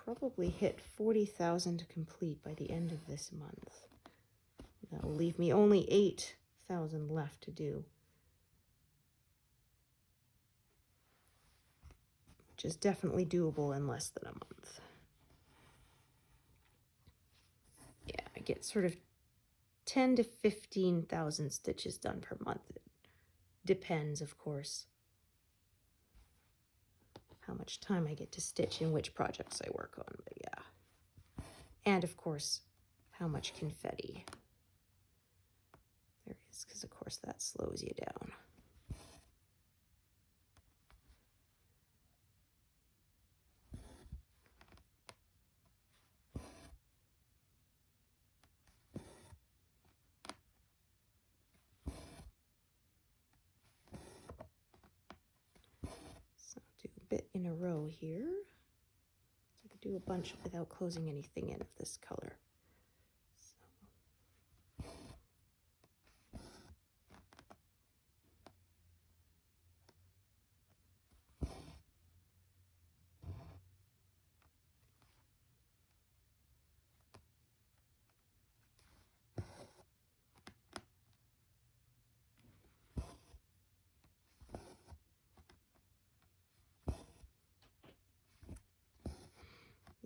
Probably hit 40,000 complete by the end of this month. That will leave me only 8,000 left to do, which is definitely doable in less than a month. Yeah, I get sort of 10 to 15,000 stitches done per month. It depends, of course, how much time I get to stitch and which projects I work on, but yeah. And of course, how much confetti there is, because of course that slows you down. So do a bit in a row here. So I could do a bunch without closing anything in of this color.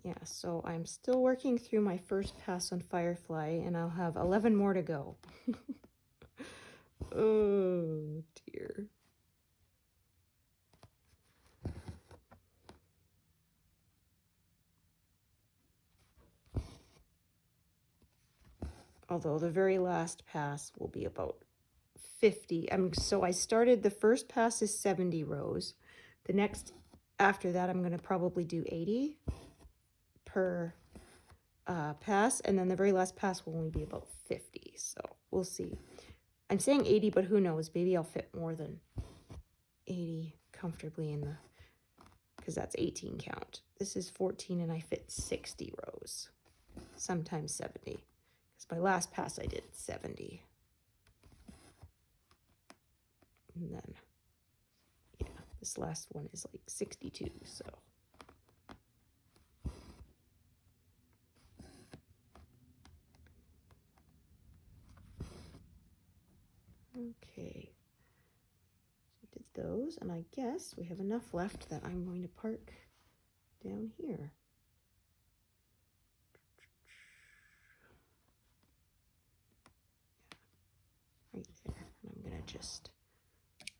Yeah, so I'm still working through my first pass on Firefly, and I'll have 11 more to go. Oh, dear. Although the very last pass will be about 50. So I started, the first pass is 70 rows. The next, after that, I'm going to probably do 80 per pass, and then the very last pass will only be about 50. So we'll see. I'm saying 80, but who knows? Maybe I'll fit more than 80 comfortably in the, because that's 18 count. This is 14, and I fit 60 rows, sometimes 70. Because my last pass I did 70. And then, yeah, this last one is like 62, so. Okay, so did those, and I guess we have enough left that I'm going to park down here. Right there, and I'm gonna just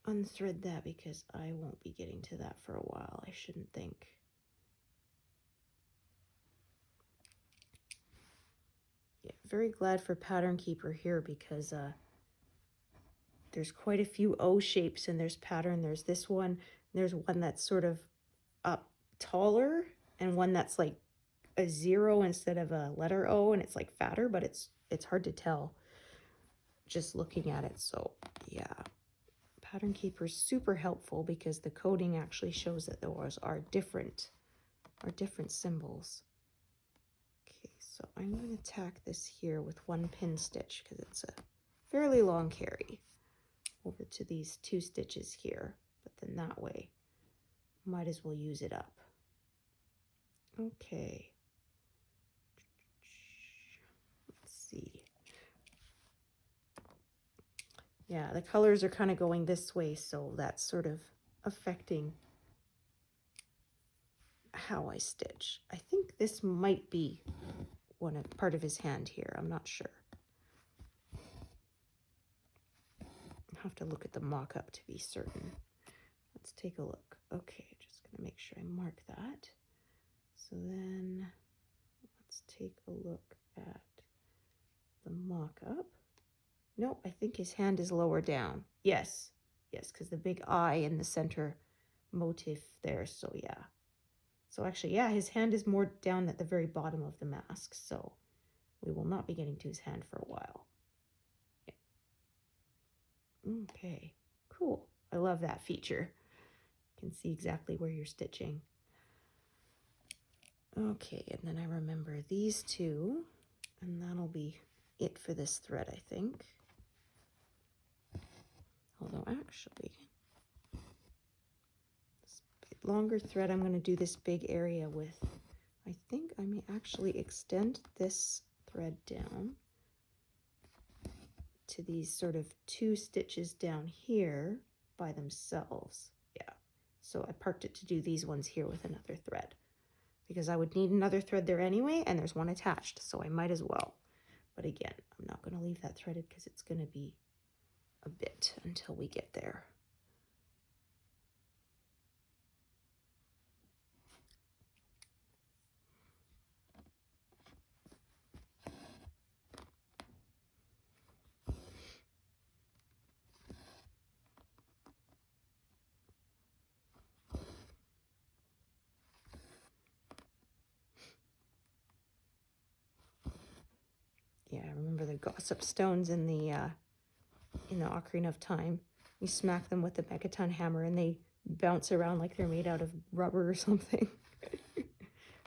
unthread that because I won't be getting to that for a while, I shouldn't think. Yeah, very glad for Pattern Keeper here because there's quite a few O shapes in there's pattern. There's this one, there's one that's sort of up taller, and one that's like a 0 instead of a letter O, and it's like fatter, but it's hard to tell just looking at it. So yeah, Pattern Keeper is super helpful because the coding actually shows that those are different symbols. Okay, so I'm going to tack this here with 1 pin stitch because it's a fairly long carry over to these 2 stitches here, but then that way might as well use it up. Okay, let's see. Yeah, the colors are kind of going this way, so that's sort of affecting how I stitch. I think this might be part of his hand here. I'm not sure. I'll have to look at the mock-up to be certain. Let's take a look. Okay, just gonna make sure I mark that. So then let's take a look at the mock-up. No, I think his hand is lower down. Yes, because the big eye in the center motif there. So yeah. So actually, yeah, his hand is more down at the very bottom of the mask. So we will not be getting to his hand for a while. Yeah. Okay, cool. I love that feature. You can see exactly where you're stitching. Okay, and then I remember these two, and that'll be it for this thread, I think. Although actually, this longer thread I'm going to do this big area with. I think I may actually extend this thread down to these sort of 2 stitches down here by themselves. Yeah, so I parked it to do these ones here with another thread because I would need another thread there anyway, and there's one attached, so I might as well. But again, I'm not going to leave that threaded because it's going to be a bit until we get there. Yeah, I remember the gossip stones in the Ocarina of Time. You smack them with the megaton hammer and they bounce around like they're made out of rubber or something.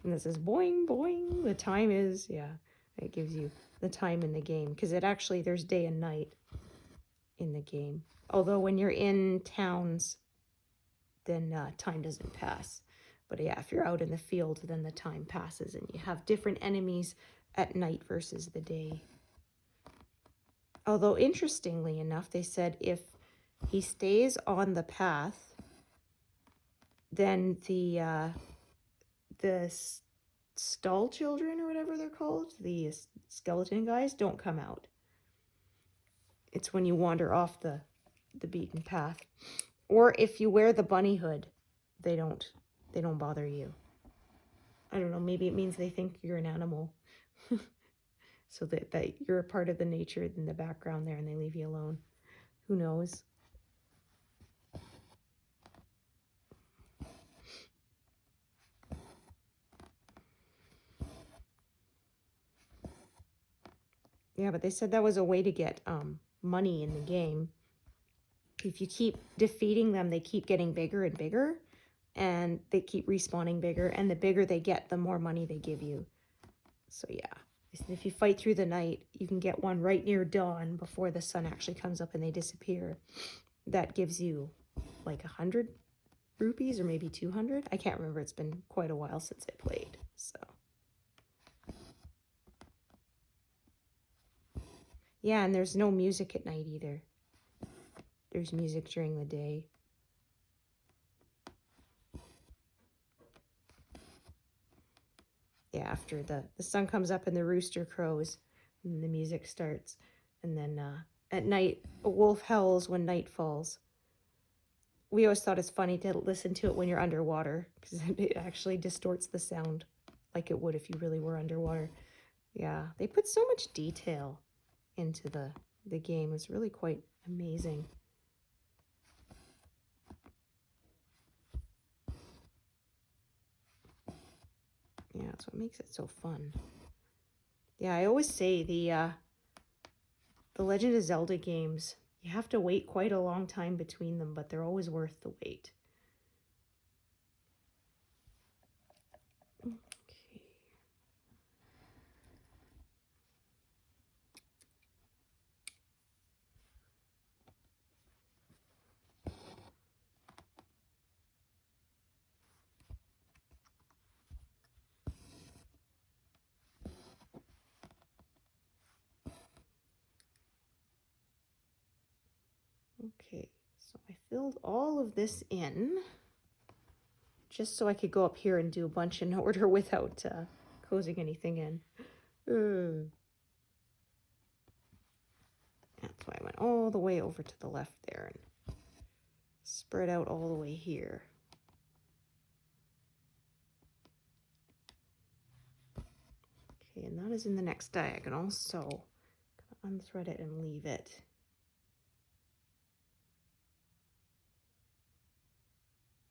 And this is boing, boing. The time is, yeah, it gives you the time in the game. Because there's day and night in the game. Although when you're in towns, then time doesn't pass. But yeah, if you're out in the field, then the time passes. And you have different enemies at night versus the day. Although, interestingly enough, they said if he stays on the path, then the stall children, or whatever they're called, the skeleton guys, don't come out. It's when you wander off the beaten path. Or if you wear the bunny hood, they don't bother you. I don't know, maybe it means they think you're an animal. So that you're a part of the nature in the background there and they leave you alone. Who knows? Yeah, but they said that was a way to get money in the game. If you keep defeating them, they keep getting bigger and bigger, and they keep respawning bigger, and the bigger they get, the more money they give you. So yeah, if you fight through the night, you can get one right near dawn before the sun actually comes up and they disappear. That gives you like 100 rupees or maybe 200. I can't remember. It's been quite a while since I played, so. Yeah, and there's no music at night either. There's music during the day. Yeah, after the sun comes up and the rooster crows, and the music starts. And then at night, a wolf howls when night falls. We always thought it's funny to listen to it when you're underwater, because it actually distorts the sound like it would if you really were underwater. Yeah, they put so much detail into the game. It's really quite amazing. Yeah, that's what makes it so fun. Yeah, I always say the Legend of Zelda games, you have to wait quite a long time between them, but they're always worth the wait. Okay, so I filled all of this in, just so I could go up here and do a bunch in order without closing anything in. That's why I went all the way over to the left there and spread out all the way here. Okay, and that is in the next diagonal, so I'm gonna unthread it and leave it.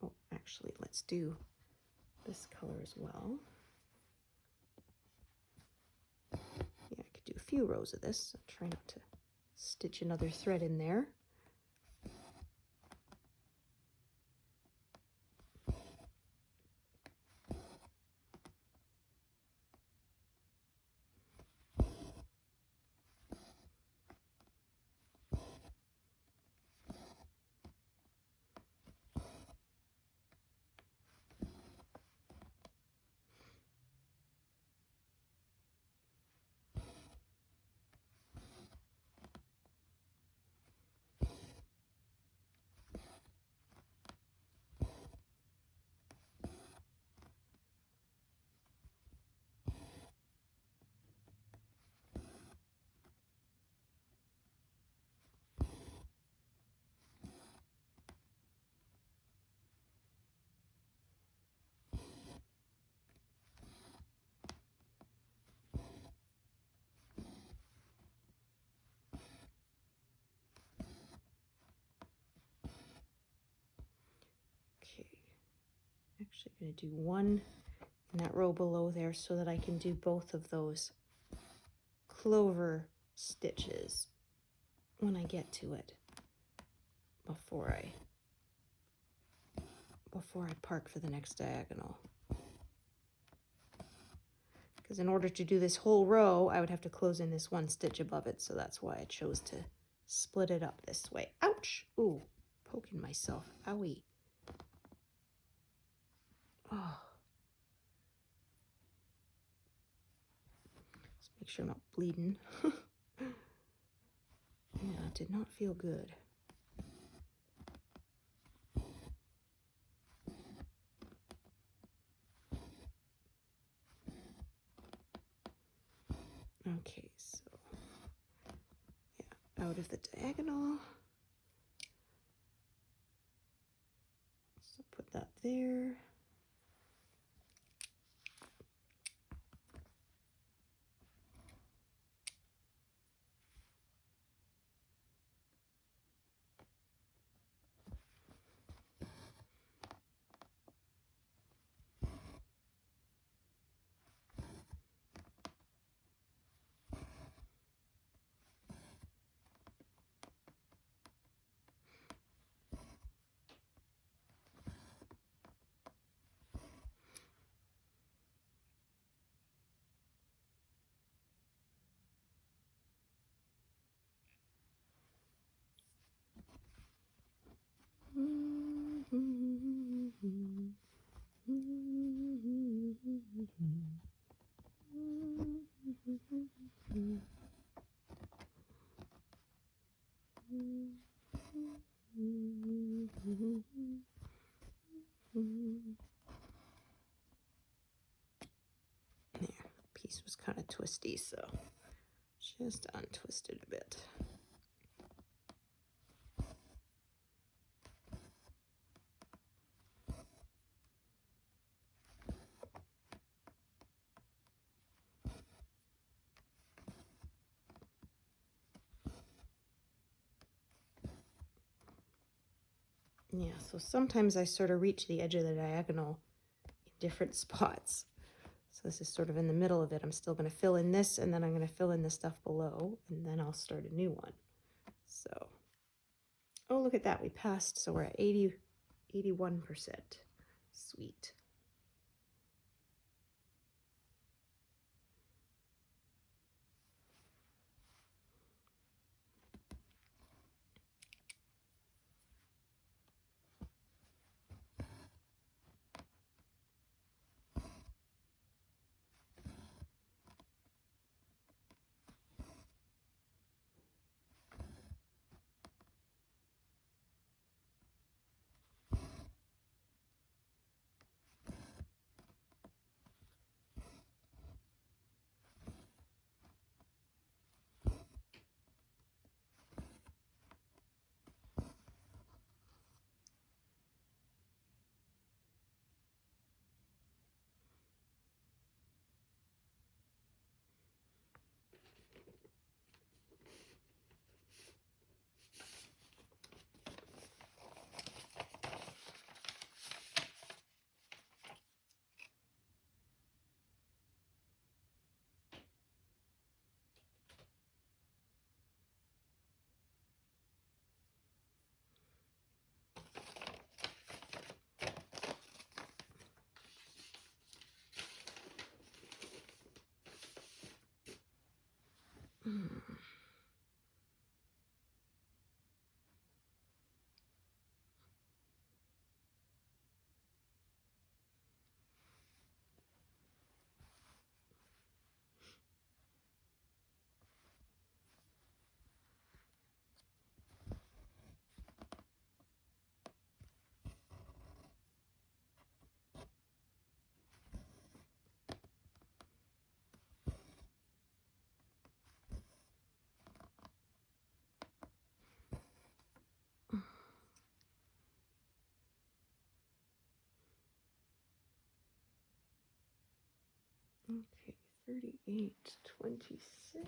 Oh, actually, let's do this color as well. Yeah, I could do a few rows of this. I'll try not to stitch another thread in there. Okay, actually going to do one in that row below there so that I can do both of those clover stitches when I get to it before I park for the next diagonal. Because in order to do this whole row, I would have to close in this one stitch above it, so that's why I chose to split it up this way. Ouch! Ooh, poking myself. Owie. Oh. Let's make sure I'm not bleeding. Yeah, it did not feel good. Okay, so yeah, out of the diagonal. So put that there. There, piece was kind of twisty, so just untwisted a bit. Yeah, so sometimes I sort of reach the edge of the diagonal in different spots. So this is sort of in the middle of it. I'm still going to fill in this, and then I'm going to fill in the stuff below, and then I'll start a new one. So, oh, look at that. We passed, so we're at 81%. Sweet. Okay, 38.26.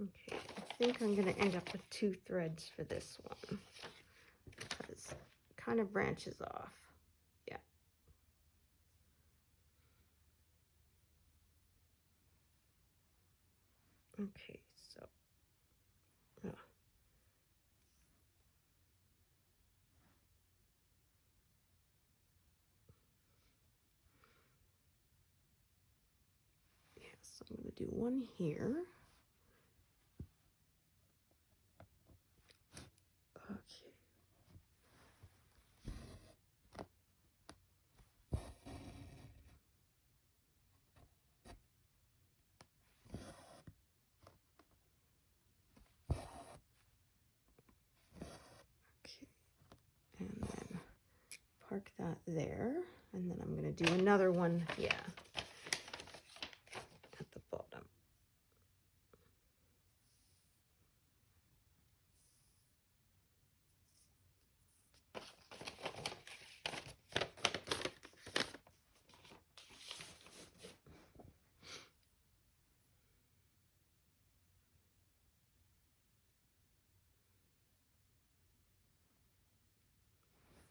Okay, I think I'm going to end up with 2 threads for this one because it kind of branches off. Yeah. Okay, so so I'm going to do one here. Okay. Okay, and then park that there, and then I'm going to do another one, yeah, at the bottom.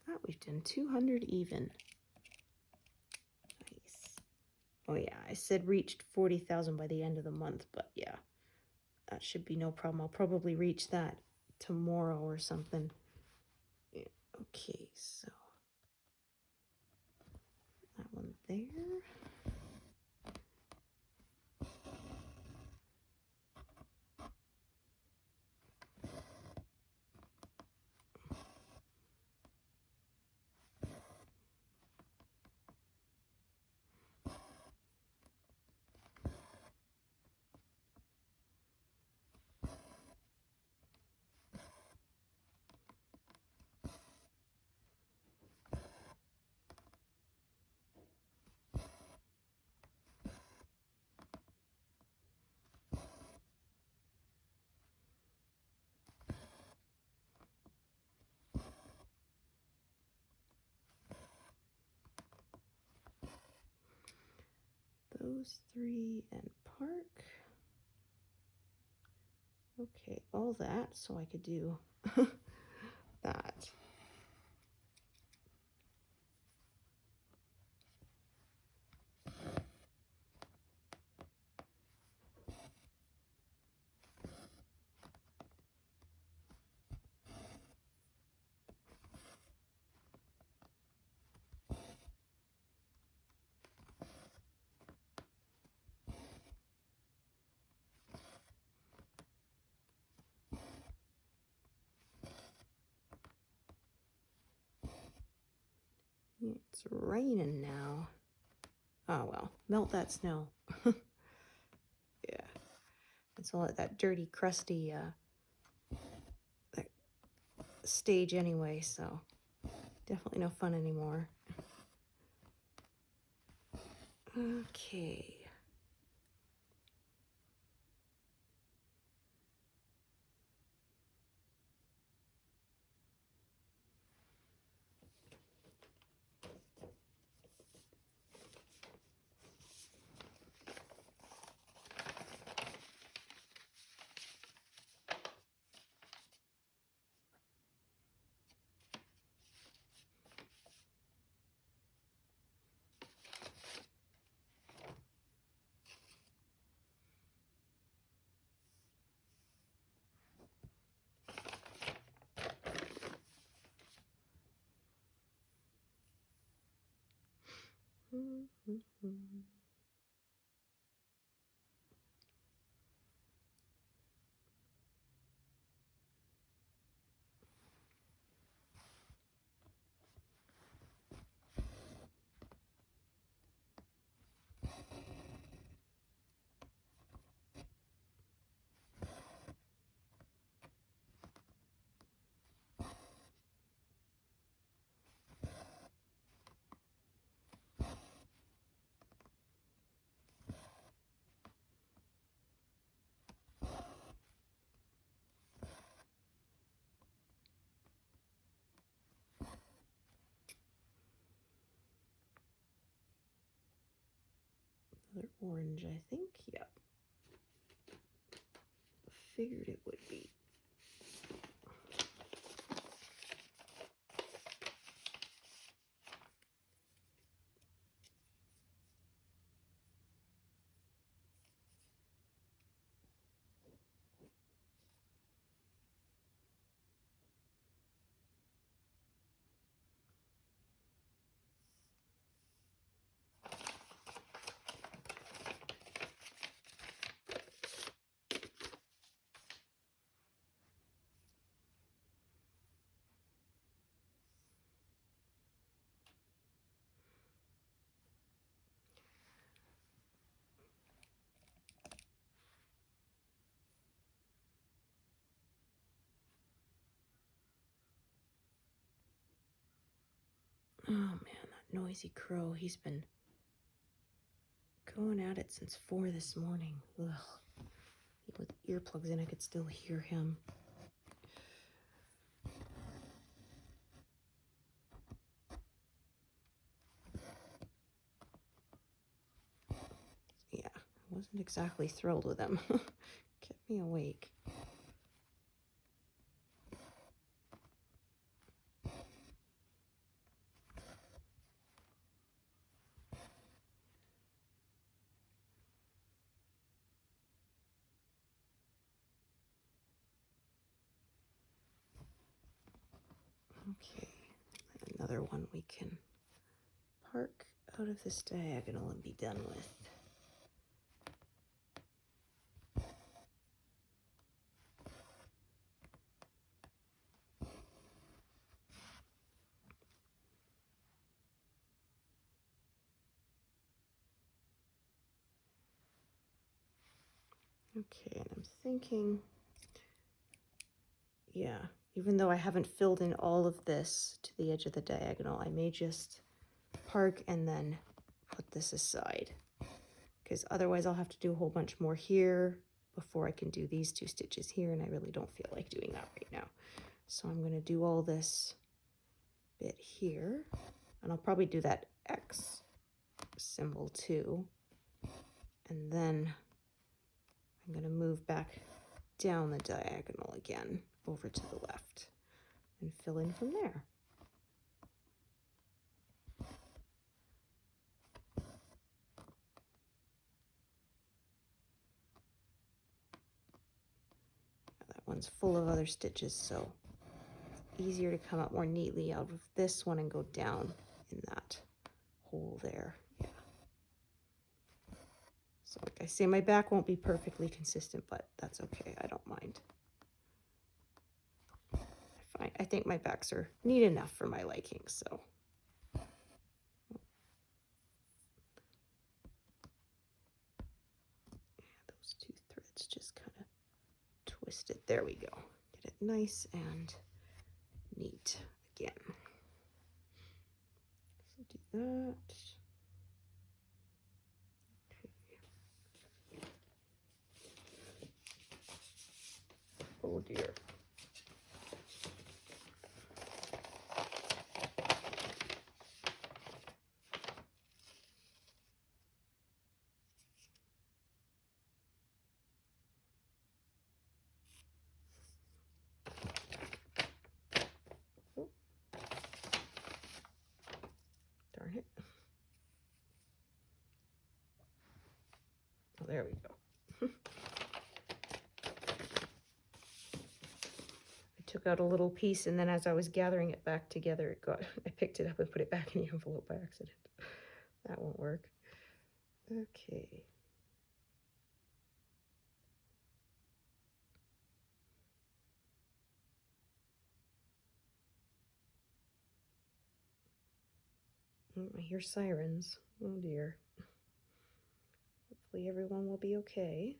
Oh, we've done 200 even. Nice. Oh yeah, I said reached 40,000 by the end of the month, but yeah, that should be no problem. I'll probably reach that tomorrow or something. Yeah. Okay, so that one there. Those 3 and park. Okay, all that so I could do that. It's raining now. Oh well, melt that snow. Yeah, it's all at that dirty, crusty that stage anyway, so definitely no fun anymore. Okay. Another orange, I think. Yep. Figured it would be. Oh man, that noisy crow. He's been going at it since 4 this morning. Ugh. With earplugs in, I could still hear him. Yeah, I wasn't exactly thrilled with him. Kept me awake. Okay, another one we can park out of this diagonal and be done with. Okay, and I'm thinking, yeah, even though I haven't filled in all of this to the edge of the diagonal, I may just park and then put this aside, because otherwise I'll have to do a whole bunch more here before I can do these 2 stitches here, and I really don't feel like doing that right now. So I'm going to do all this bit here, and I'll probably do that X symbol too, and then I'm going to move back down the diagonal again over to the left and fill in from there. That one's full of other stitches, so it's easier to come up more neatly out of this one and go down in that hole there. Yeah. So like I say, my back won't be perfectly consistent, but that's okay. I don't mind. I think my backs are neat enough for my liking, so. Yeah, those 2 threads just kind of twisted. There we go. Get it nice and neat again. So do that. Okay. Oh dear. Darn it. Oh, there we go. I took out a little piece, and then as I was gathering it back together, I picked it up and put it back in the envelope by accident. That won't work. Okay. I hear sirens. Oh dear. Hopefully everyone will be okay.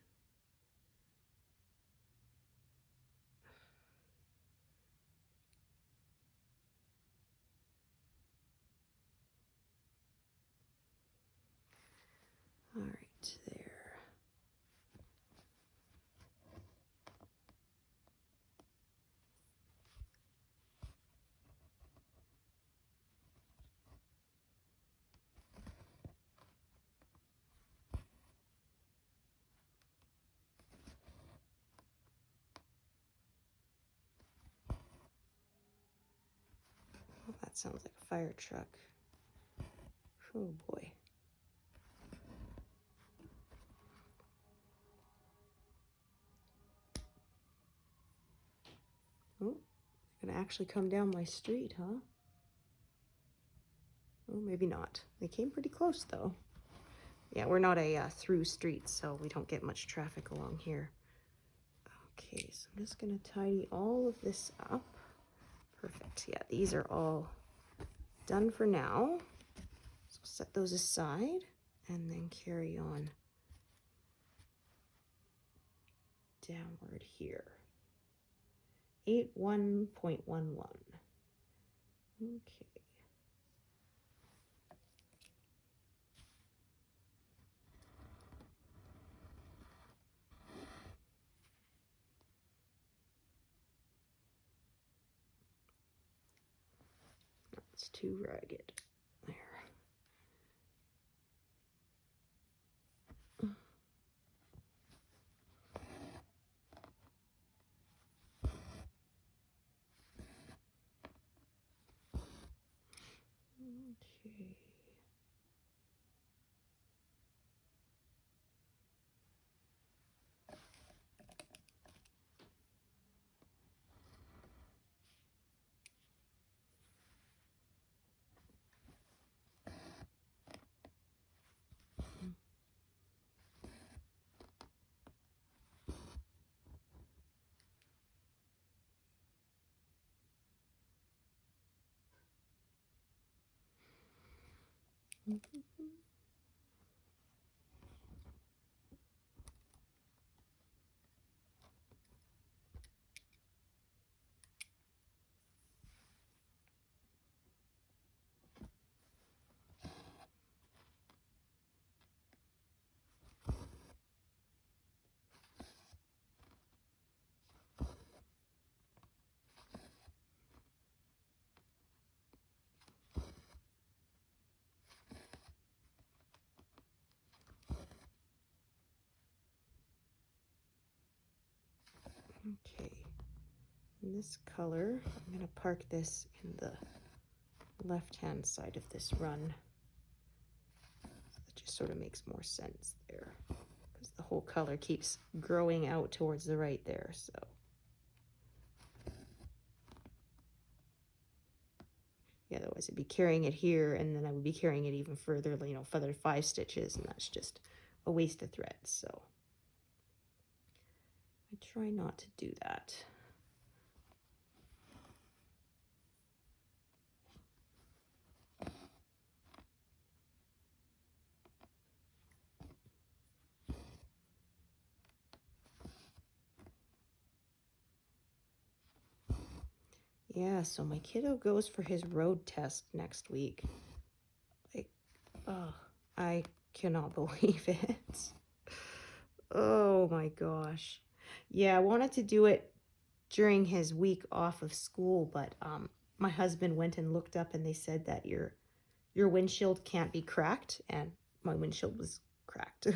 All right, there. Oh, that sounds like a fire truck. Oh boy. Oh, it's gonna actually come down my street, huh? Oh, maybe not. They came pretty close though. Yeah, we're not a through street, so we don't get much traffic along here. Okay, so I'm just gonna tidy all of this up. Perfect. Yeah, these are all done for now. So set those aside and then carry on downward here. 81.11. Okay. It's too ragged. There. Okay. Okay. In this color, I'm going to park this in the left-hand side of this run. That just sort of makes more sense there, because the whole color keeps growing out towards the right there, so. Yeah, otherwise I'd be carrying it here, and then I would be carrying it even further, you know, further 5 stitches, and that's just a waste of thread, so. I try not to do that. Yeah, so my kiddo goes for his road test next week. Like, oh, I cannot believe it. Oh my gosh. Yeah, I wanted to do it during his week off of school, but my husband went and looked up and they said that your windshield can't be cracked, and my windshield was cracked.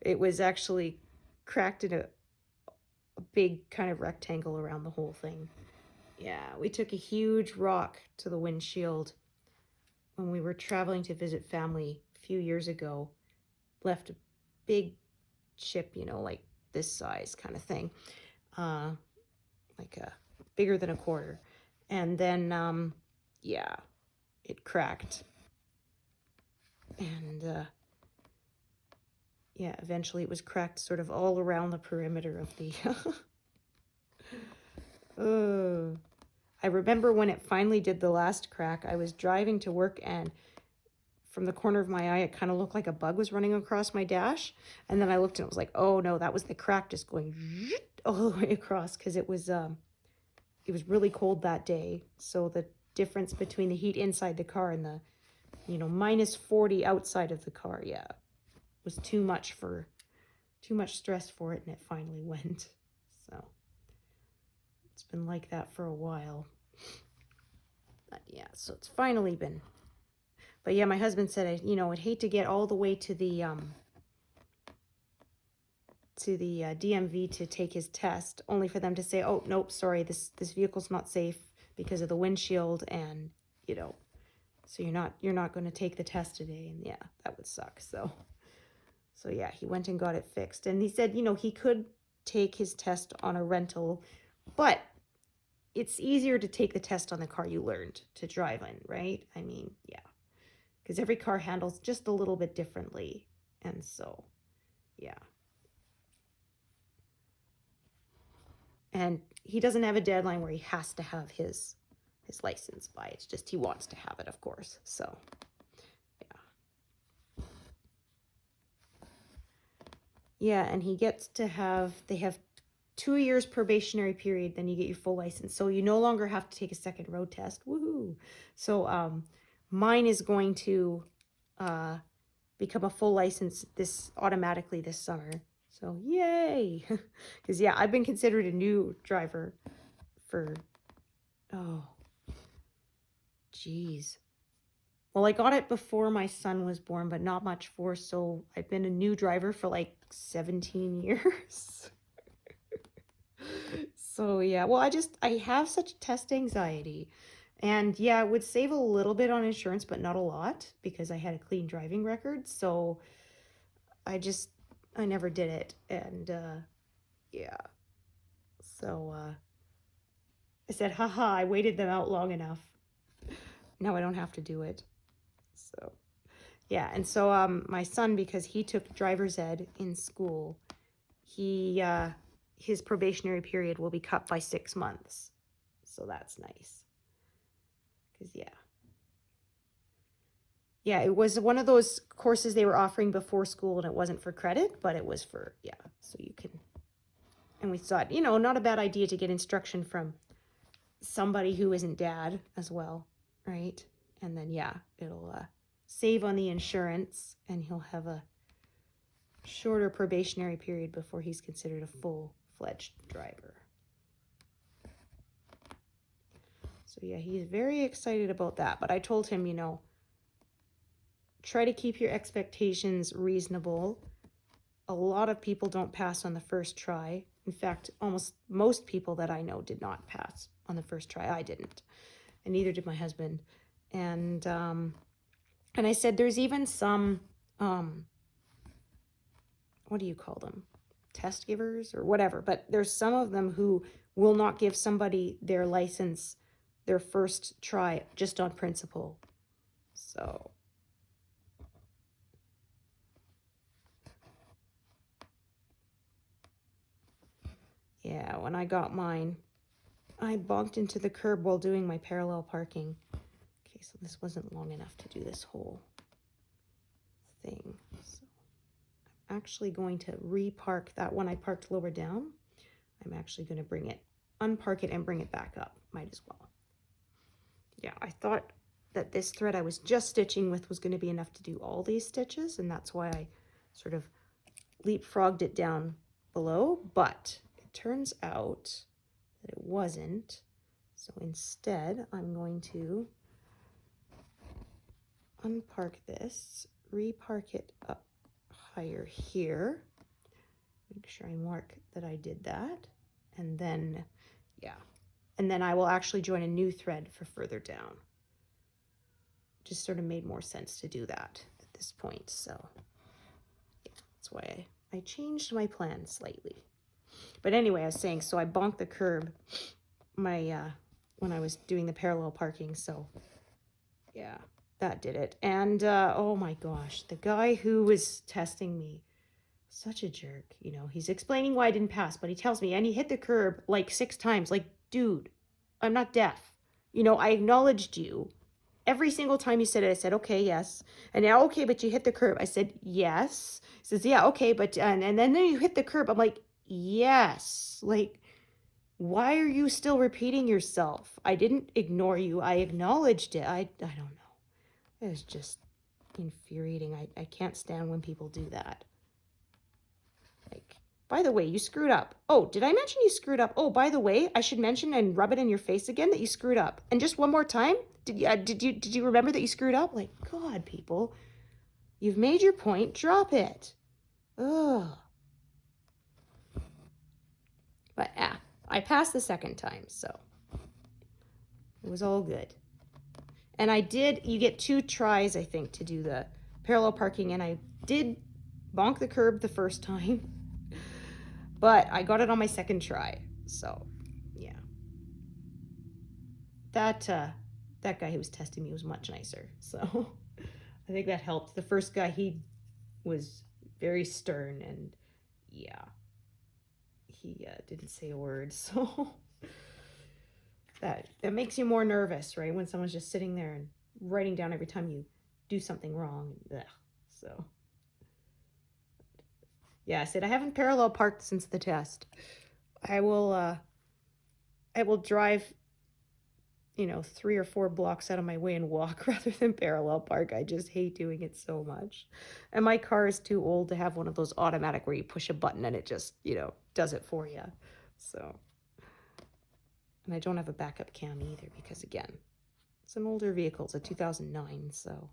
It was actually cracked in a big kind of rectangle around the whole thing. Yeah, we took a huge rock to the windshield when we were traveling to visit family a few years ago. Left a big chip, you know, like this size kind of thing, like a bigger than a quarter. And then, yeah, it cracked. And yeah, eventually it was cracked sort of all around the perimeter of the I remember when it finally did the last crack, I was driving to work, and from the corner of my eye, it kind of looked like a bug was running across my dash. And then I looked and it was like, oh no, that was the crack just going all the way across, because it was really cold that day. So the difference between the heat inside the car and the, minus 40 outside of the car, yeah, was too much stress for it, and it finally went. So it's been like that for a while. But yeah, so it's finally been. But yeah, my husband said, I'd hate to get all the way to the DMV to take his test, only for them to say, oh, nope, sorry, this vehicle's not safe because of the windshield, and, so you're not going to take the test today. And yeah, that would suck. So yeah, he went and got it fixed. And he said, he could take his test on a rental, but it's easier to take the test on the car you learned to drive in, right? I mean, yeah, because every car handles just a little bit differently. And so, yeah. And he doesn't have a deadline where he has to have his license by. It's just he wants to have it, of course. So, yeah. Yeah, and he gets to they have 2 years probationary period, then you get your full license. So you no longer have to take a second road test. Woohoo! So mine is going to become a full license automatically this summer. So yay! Because yeah, I've been considered a new driver for, oh, geez. Well, I got it before my son was born, but not much for, so I've been a new driver for like 17 years. So yeah, well, I have such test anxiety. And yeah, it would save a little bit on insurance, but not a lot, because I had a clean driving record. So I never did it. And yeah. So I said, haha, I waited them out long enough. Now I don't have to do it. So yeah, and so my son, because he took driver's ed in school, his probationary period will be cut by 6 months. So that's nice. Because yeah, it was one of those courses they were offering before school, and it wasn't for credit, but it was for, yeah, so you can. And we thought, not a bad idea to get instruction from somebody who isn't dad as well, right? And then yeah, it'll save on the insurance, and he'll have a shorter probationary period before he's considered a full-fledged driver. So yeah, he's very excited about that. But I told him, try to keep your expectations reasonable. A lot of people don't pass on the first try. In fact, almost most people that I know did not pass on the first try. I didn't, and neither did my husband. And I said, there's even some, what do you call them? Test givers or whatever. But there's some of them who will not give somebody their license their first try just on principle. So yeah, when I got mine, I bonked into the curb while doing my parallel parking. Okay, so this wasn't long enough to do this whole thing. So I'm actually going to repark that one I parked lower down. I'm actually going to unpark it and bring it back up. Might as well. Yeah, I thought that this thread I was just stitching with was going to be enough to do all these stitches, and that's why I sort of leapfrogged it down below, but it turns out that it wasn't. So instead, I'm going to unpark this, repark it up higher here, make sure I mark that I did that, and then, yeah, and then I will actually join a new thread for further down. Just sort of made more sense to do that at this point, so yeah, that's why I changed my plan slightly. But anyway, I was saying, so I bonked the curb when I was doing the parallel parking, so yeah, that did it. And oh my gosh, the guy who was testing me, such a jerk. You know, he's explaining why I didn't pass, but he tells me, and he hit the curb like 6 times. Like, dude, I'm not deaf. You know, I acknowledged you. Every single time you said it, I said, okay, yes. And now, okay, but you hit the curb. I said, yes. He says, yeah, okay, but, and then you hit the curb. I'm like, yes. Like, why are you still repeating yourself? I didn't ignore you. I acknowledged it. I don't know. It was just infuriating. I can't stand when people do that. Like, by the way, you screwed up. Oh, did I mention you screwed up? Oh, by the way, I should mention and rub it in your face again that you screwed up. And just one more time. Did you remember that you screwed up? Like, God, people, you've made your point. Drop it. Ugh. But I passed the second time, so it was all good. And you get 2 tries, I think, to do the parallel parking, and I did bonk the curb the first time, but I got it on my second try, so yeah. That guy who was testing me was much nicer, so I think that helped. The first guy, he was very stern, and yeah, he didn't say a word, so that makes you more nervous, right? When someone's just sitting there and writing down every time you do something wrong. Ugh. So yeah, I said I haven't parallel parked since the test. I will drive, you know, 3 or 4 blocks out of my way and walk rather than parallel park. I just hate doing it so much. And my car is too old to have one of those automatic where you push a button and it just, you know, does it for you. So, and I don't have a backup cam either because, again, it's an older vehicle. It's a 2009, so.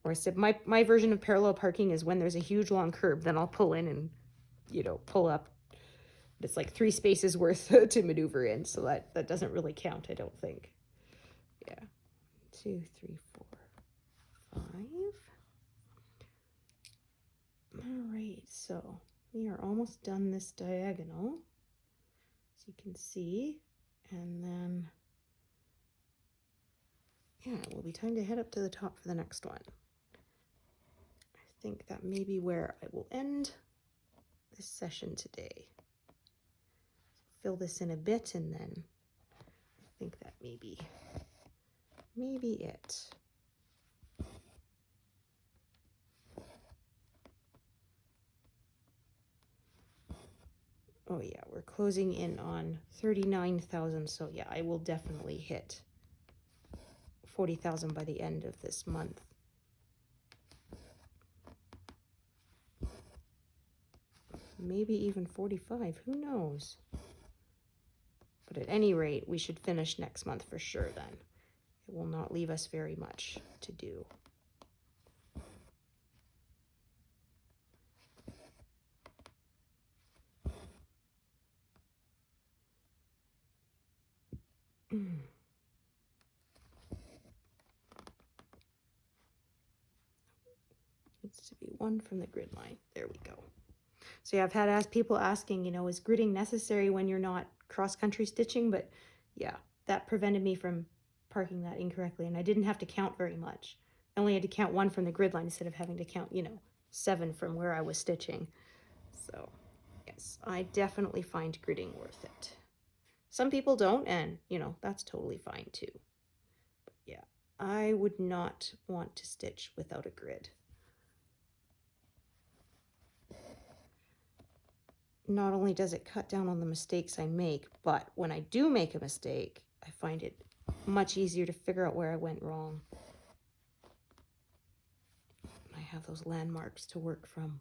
Or I said, my version of parallel parking is when there's a huge long curb, then I'll pull in and, you know, pull up. It's like 3 spaces worth to maneuver in, so that doesn't really count, I don't think. Yeah. 2, 3, 4, 5. All right, so we are almost done this diagonal, as you can see, and then, yeah, it will be time to head up to the top for the next one. I think that may be where I will end this session today. Fill this in a bit, and then I think that may be it. Oh yeah, we're closing in on 39,000, so yeah, I will definitely hit 40,000 by the end of this month. Maybe even 45, who knows? But at any rate, we should finish next month for sure then. It will not leave us very much to do. Needs to be 1 from the grid line. There we go. So yeah, I've had people asking, you know, is gridding necessary when you're not cross-country stitching? But yeah, that prevented me from parking that incorrectly, and I didn't have to count very much. I only had to count 1 from the grid line instead of having to count, you know, 7 from where I was stitching. So yes, I definitely find gridding worth it. Some people don't, and you know, that's totally fine too. But yeah, I would not want to stitch without a grid. Not only does it cut down on the mistakes I make, but when I do make a mistake, I find it much easier to figure out where I went wrong. I have those landmarks to work from.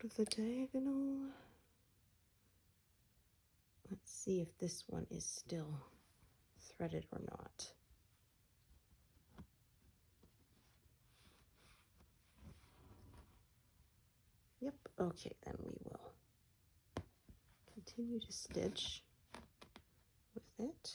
out of the diagonal. Let's see if this one is still threaded or not. Yep, okay, then we will continue to stitch with it.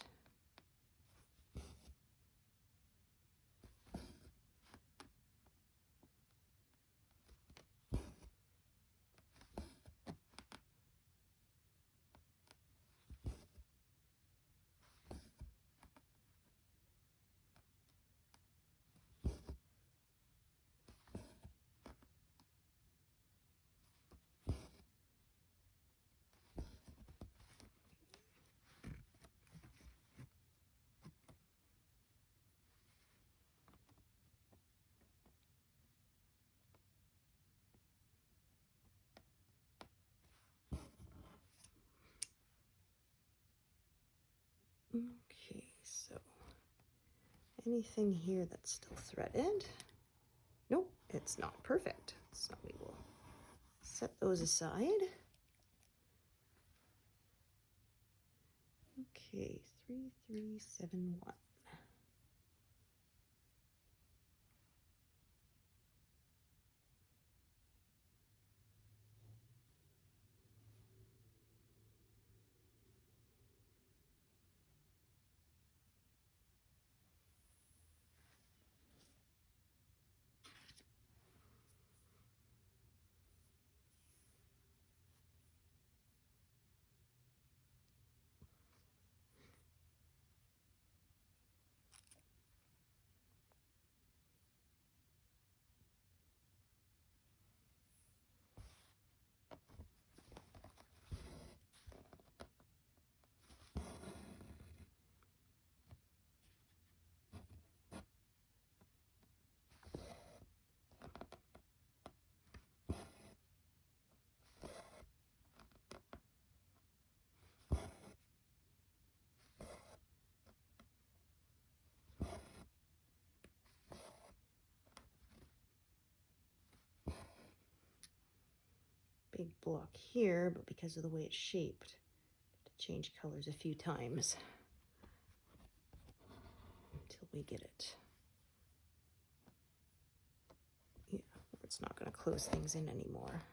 Okay, so anything here that's still threaded? Nope, it's not perfect. So we will set those aside. Okay, 3371. Big block here, but because of the way it's shaped, I have to change colors a few times until we get it. Yeah, it's not going to close things in anymore.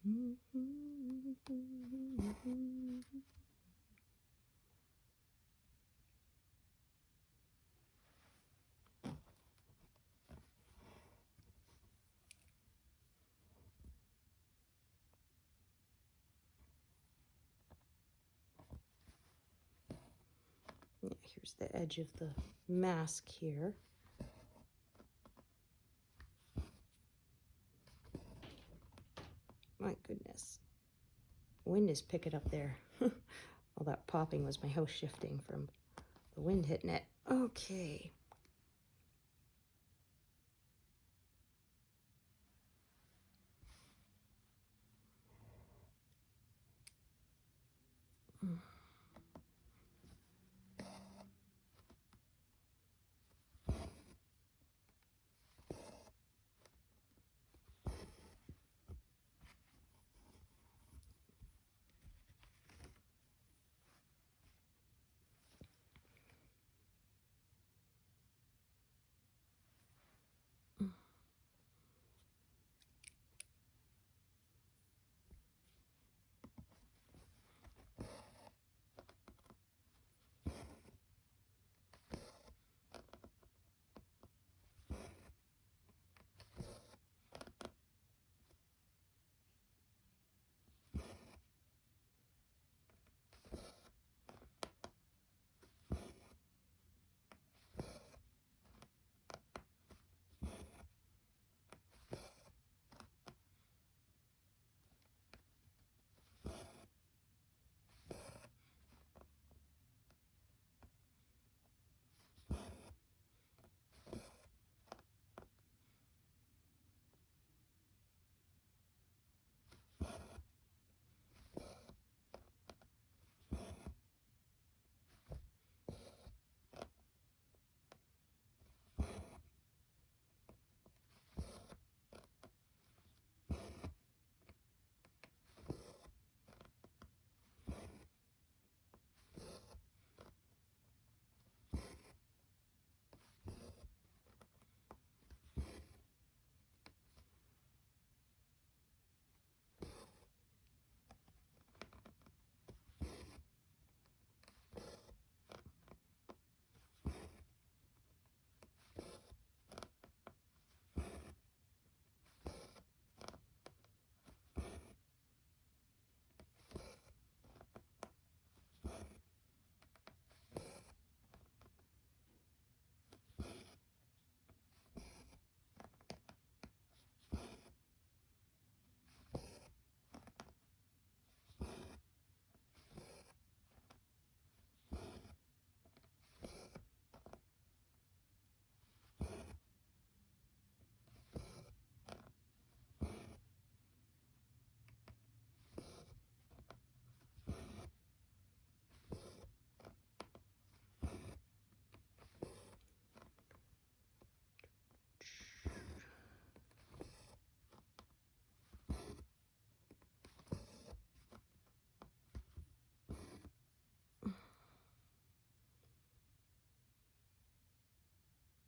Yeah, here's the edge of the mask here. My goodness. Wind is picking up there. All that popping was my house shifting from the wind hitting it. Okay.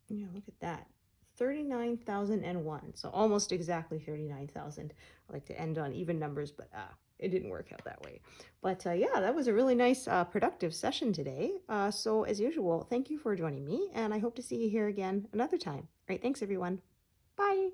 Yeah, look at that. 39,001. So almost exactly 39,000. I like to end on even numbers, but it didn't work out that way. But yeah, that was a really nice, productive session today. So as usual, thank you for joining me, and I hope to see you here again another time. All right, thanks everyone. Bye.